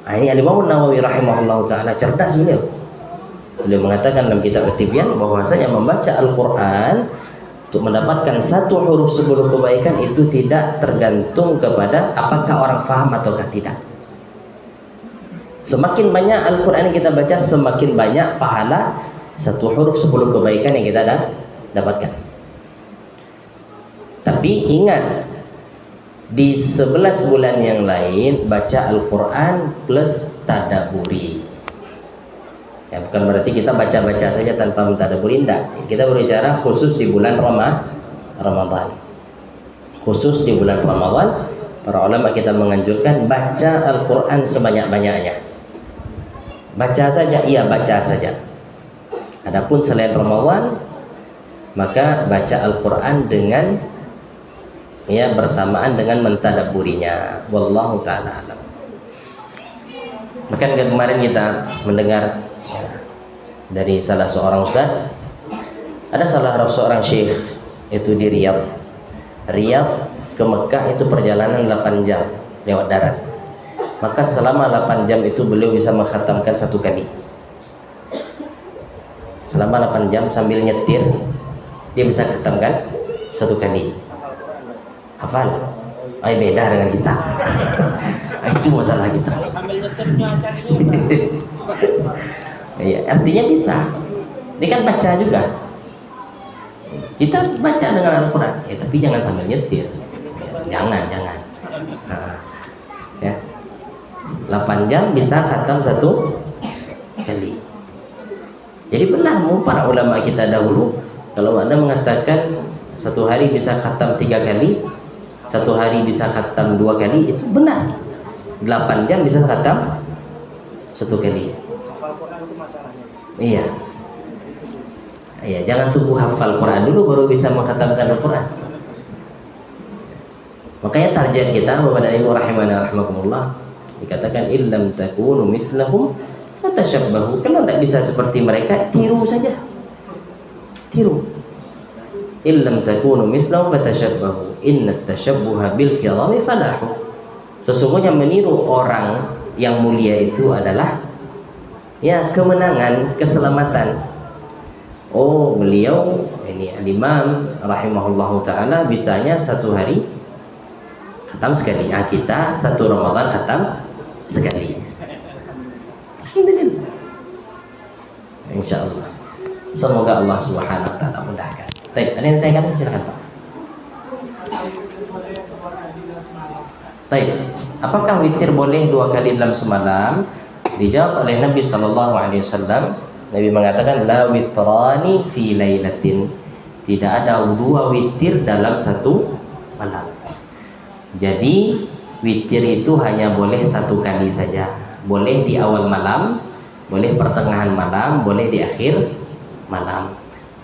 Ini Al-Imam Nawawi rahimahullah ta'ala cerdas beliau. Beliau mengatakan dalam kitab At-Tibyan bahwasanya membaca Al-Quran untuk mendapatkan satu huruf 10 kebaikan itu tidak tergantung kepada apakah orang faham ataukah tidak. Semakin banyak Al-Quran yang kita baca, semakin banyak pahala satu huruf 10 kebaikan yang kita dapatkan. Tapi ingat, di 11 bulan yang lain baca Al-Quran plus tadaburi. Ya, bukan berarti kita baca-baca saja tanpa mentadaburi, tidak. Kita berbicara khusus di bulan Ramadan. Khusus di bulan Ramadan, para ulama kita menganjurkan baca Al-Quran sebanyak-banyaknya. Baca saja, iya baca saja. Adapun selain Ramadan, maka baca Al-Quran dengan ya bersamaan dengan mentadaburinya. Wallahu ta'ala alam. Maka kemarin kita mendengar ya, dari salah seorang ustaz, ada salah seorang syekh itu di Riyadh ke Mekah itu perjalanan 8 jam lewat darat. Maka selama 8 jam itu beliau bisa mengkhatamkan 1 kali. Selama 8 jam sambil nyetir dia bisa khatamkan 1 kali. Hafal? Beda dengan kita. Itu masalah kita. Sambil nyetirnya cari Iya, artinya bisa. Dia kan baca juga. Kita baca dengan Al-Quran, ya, tapi jangan sambil nyetir. Ya, jangan. Nah, ya. 8 jam bisa khatam 1 kali. Jadi benar para ulama kita dahulu, kalau Anda mengatakan 1 hari bisa khatam 3 kali, 1 hari bisa khatam 2 kali, itu benar. 8 jam bisa khatam 1 kali. hafal Quran itu masalahnya. Iya. Iya, jangan tunggu hafal Quran dulu baru bisa mengkhatamkan Al-Quran. Makanya target kita Bapak dan Ibu rahimana rahimakumullah, dikatakan illam takunu mislahum fatashabbahu. Kalau tidak bisa seperti mereka, tiru saja. Tiru. Illam takunu mislahum fatashabbahu. Innat tashabbuha bil kirami falahu. Sesungguhnya meniru orang yang mulia itu adalah ya kemenangan, keselamatan. Oh, beliau ini Al-Imam rahimahullahu taala bisanya 1 hari khatam sekali. Kita 1 Ramadan khatam sekali. Alhamdulillah. Insyaallah. Semoga Allah Subhanahu wa taala mudahkan. Baik, ada yang tanya, silakan Pak. Baik, apakah witir boleh 2 kali dalam semalam? Dijawab oleh Nabi sallallahu alaihi wasallam. Nabi mengatakan la witrani fi lailatin. Tidak ada 2 witir dalam 1 malam. Jadi witir itu hanya boleh 1 kali saja. Boleh di awal malam, boleh pertengahan malam, boleh di akhir malam.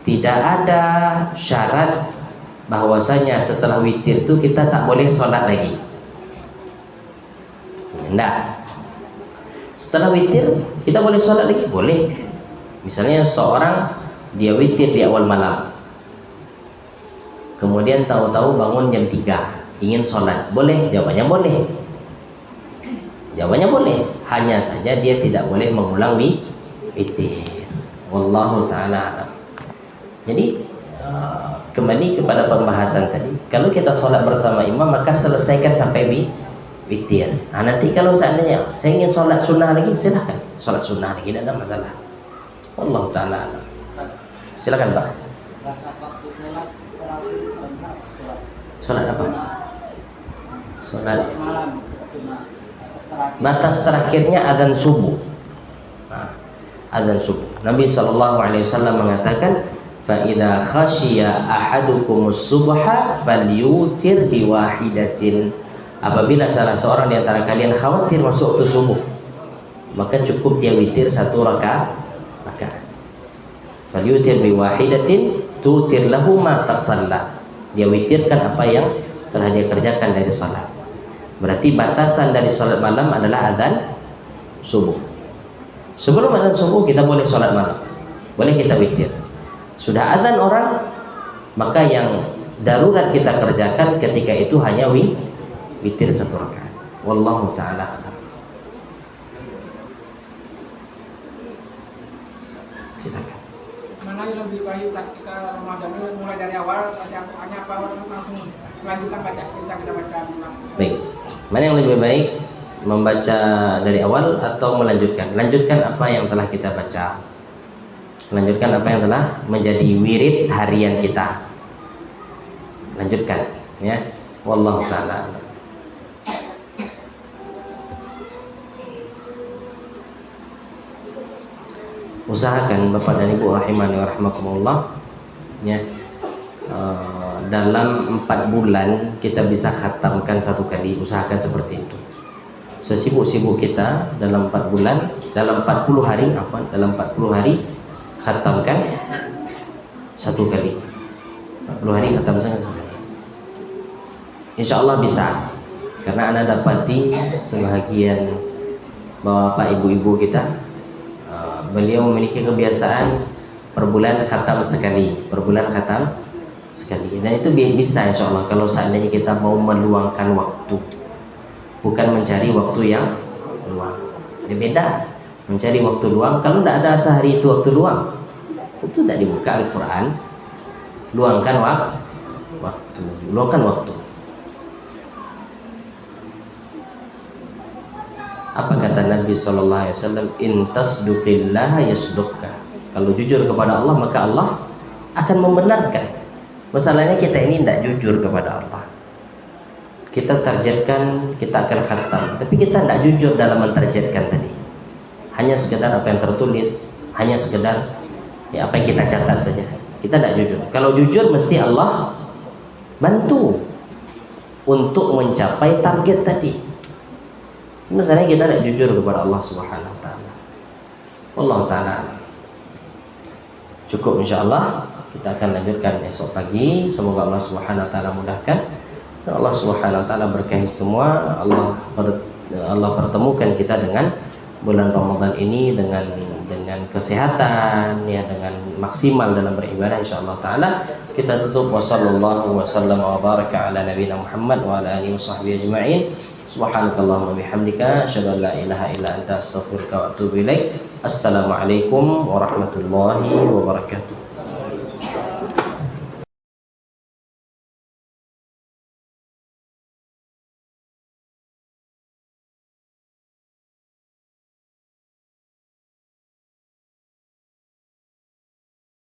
Tidak ada syarat bahwasanya setelah witir itu kita tak boleh sholat lagi. Tidak. Setelah witir kita boleh sholat lagi? Boleh. Misalnya seorang dia witir di awal malam, kemudian tahu-tahu bangun jam 3 ingin sholat, boleh? Jawabannya boleh. Jawabannya boleh. Hanya saja dia tidak boleh mengulang witir. Wallahu ta'ala alam. Jadi kembali kepada pembahasan tadi, kalau kita sholat bersama imam maka selesaikan sampai witir. Nah, nanti kalau seandainya saya ingin sholat sunnah lagi, silahkan sholat sunnah lagi, tidak ada masalah. Wallahu ta'ala alam. Silakan Pak. Sholat apa? Sholat batas terakhirnya adzan subuh. Nah, adzan subuh. Nabi SAW mengatakan, fa idza khasyiya ahadukumus subha falyutir biwahidatin. Apabila salah seorang di antara kalian khawatir masuk waktu subuh, maka cukup dia witir satu rakaat. Falyutir biwahidatin tutir lahu ma tasalla. Dia witirkan apa yang telah dia kerjakan dari salat. Berarti batasan dari salat malam adalah adzan subuh. Sebelum adzan subuh kita boleh salat malam, boleh kita witir. Sudah adzan orang, maka yang darurat kita kerjakan ketika itu hanya witir satu rakaat. Wallahu ta'ala alam. Silakan. Mana yang lebih baik saat kita Ramadan ini mulai dari awal baca Al-Qur'annya apa langsung melanjutkan baca, bisa kita baca ulang. Baik. Mana yang lebih baik, membaca dari awal atau melanjutkan? Lanjutkan apa yang telah kita baca. Lanjutkan apa yang telah menjadi wirid harian kita. Lanjutkan, ya. Wallahu ta'ala alam. Usahakan Bapak dan Ibu rahimani wa rahmakumullah, ya, dalam 4 bulan kita bisa khatamkan 1 kali. Usahakan seperti itu. Sesibuk-sibuk kita dalam 4 bulan, dalam 40 hari, dalam 40 hari khatamkan 1 kali. 40 hari khatamkan 1 kali. Insya Allah bisa, karena Anda dapati sebahagian bapak ibu-ibu kita, beliau memiliki kebiasaan per bulan khatam sekali, dan itu bisa insya Allah kalau seandainya kita mau meluangkan waktu, bukan mencari waktu yang luang. Ini beda, mencari waktu luang. Kalau tidak ada sehari itu waktu luang, itu tidak dibuka Al-Quran. Luangkan waktu. Apa kata Nabi SAW? In tasduqillaha yasduqka. Kalau jujur kepada Allah, maka Allah akan membenarkan. Masalahnya kita ini tidak jujur kepada Allah. Kita targetkan kita akan khatam, tapi kita tidak jujur dalam mentargetkan tadi. Hanya sekedar apa yang tertulis, hanya sekedar ya apa yang kita catat saja. Kita tidak jujur. Kalau jujur mesti Allah bantu untuk mencapai target tadi. Misalnya kita tidak jujur kepada Allah Subhanahu wa ta'ala. Wallahu ta'ala. Cukup insyaallah, kita akan lanjutkan esok pagi. Semoga Allah Subhanahu wa ta'ala mudahkan. Dan Allah Subhanahu wa ta'ala berkahi semua. Allah pertemukan kita dengan bulan Ramadan ini dengan kesehatan, ya, dengan maksimal dalam beribadah insyaallah taala. Kita tutup wasallallahu wasallam wa baraka ala nabiyina Muhammad wa ala alihi washabbihi ajma'in. Subhanakallahumma bihamdika asyhadu an la ilaha illa anta astaghfiruka wa atubu ilaik. Assalamualaikum warahmatullahi wabarakatuh.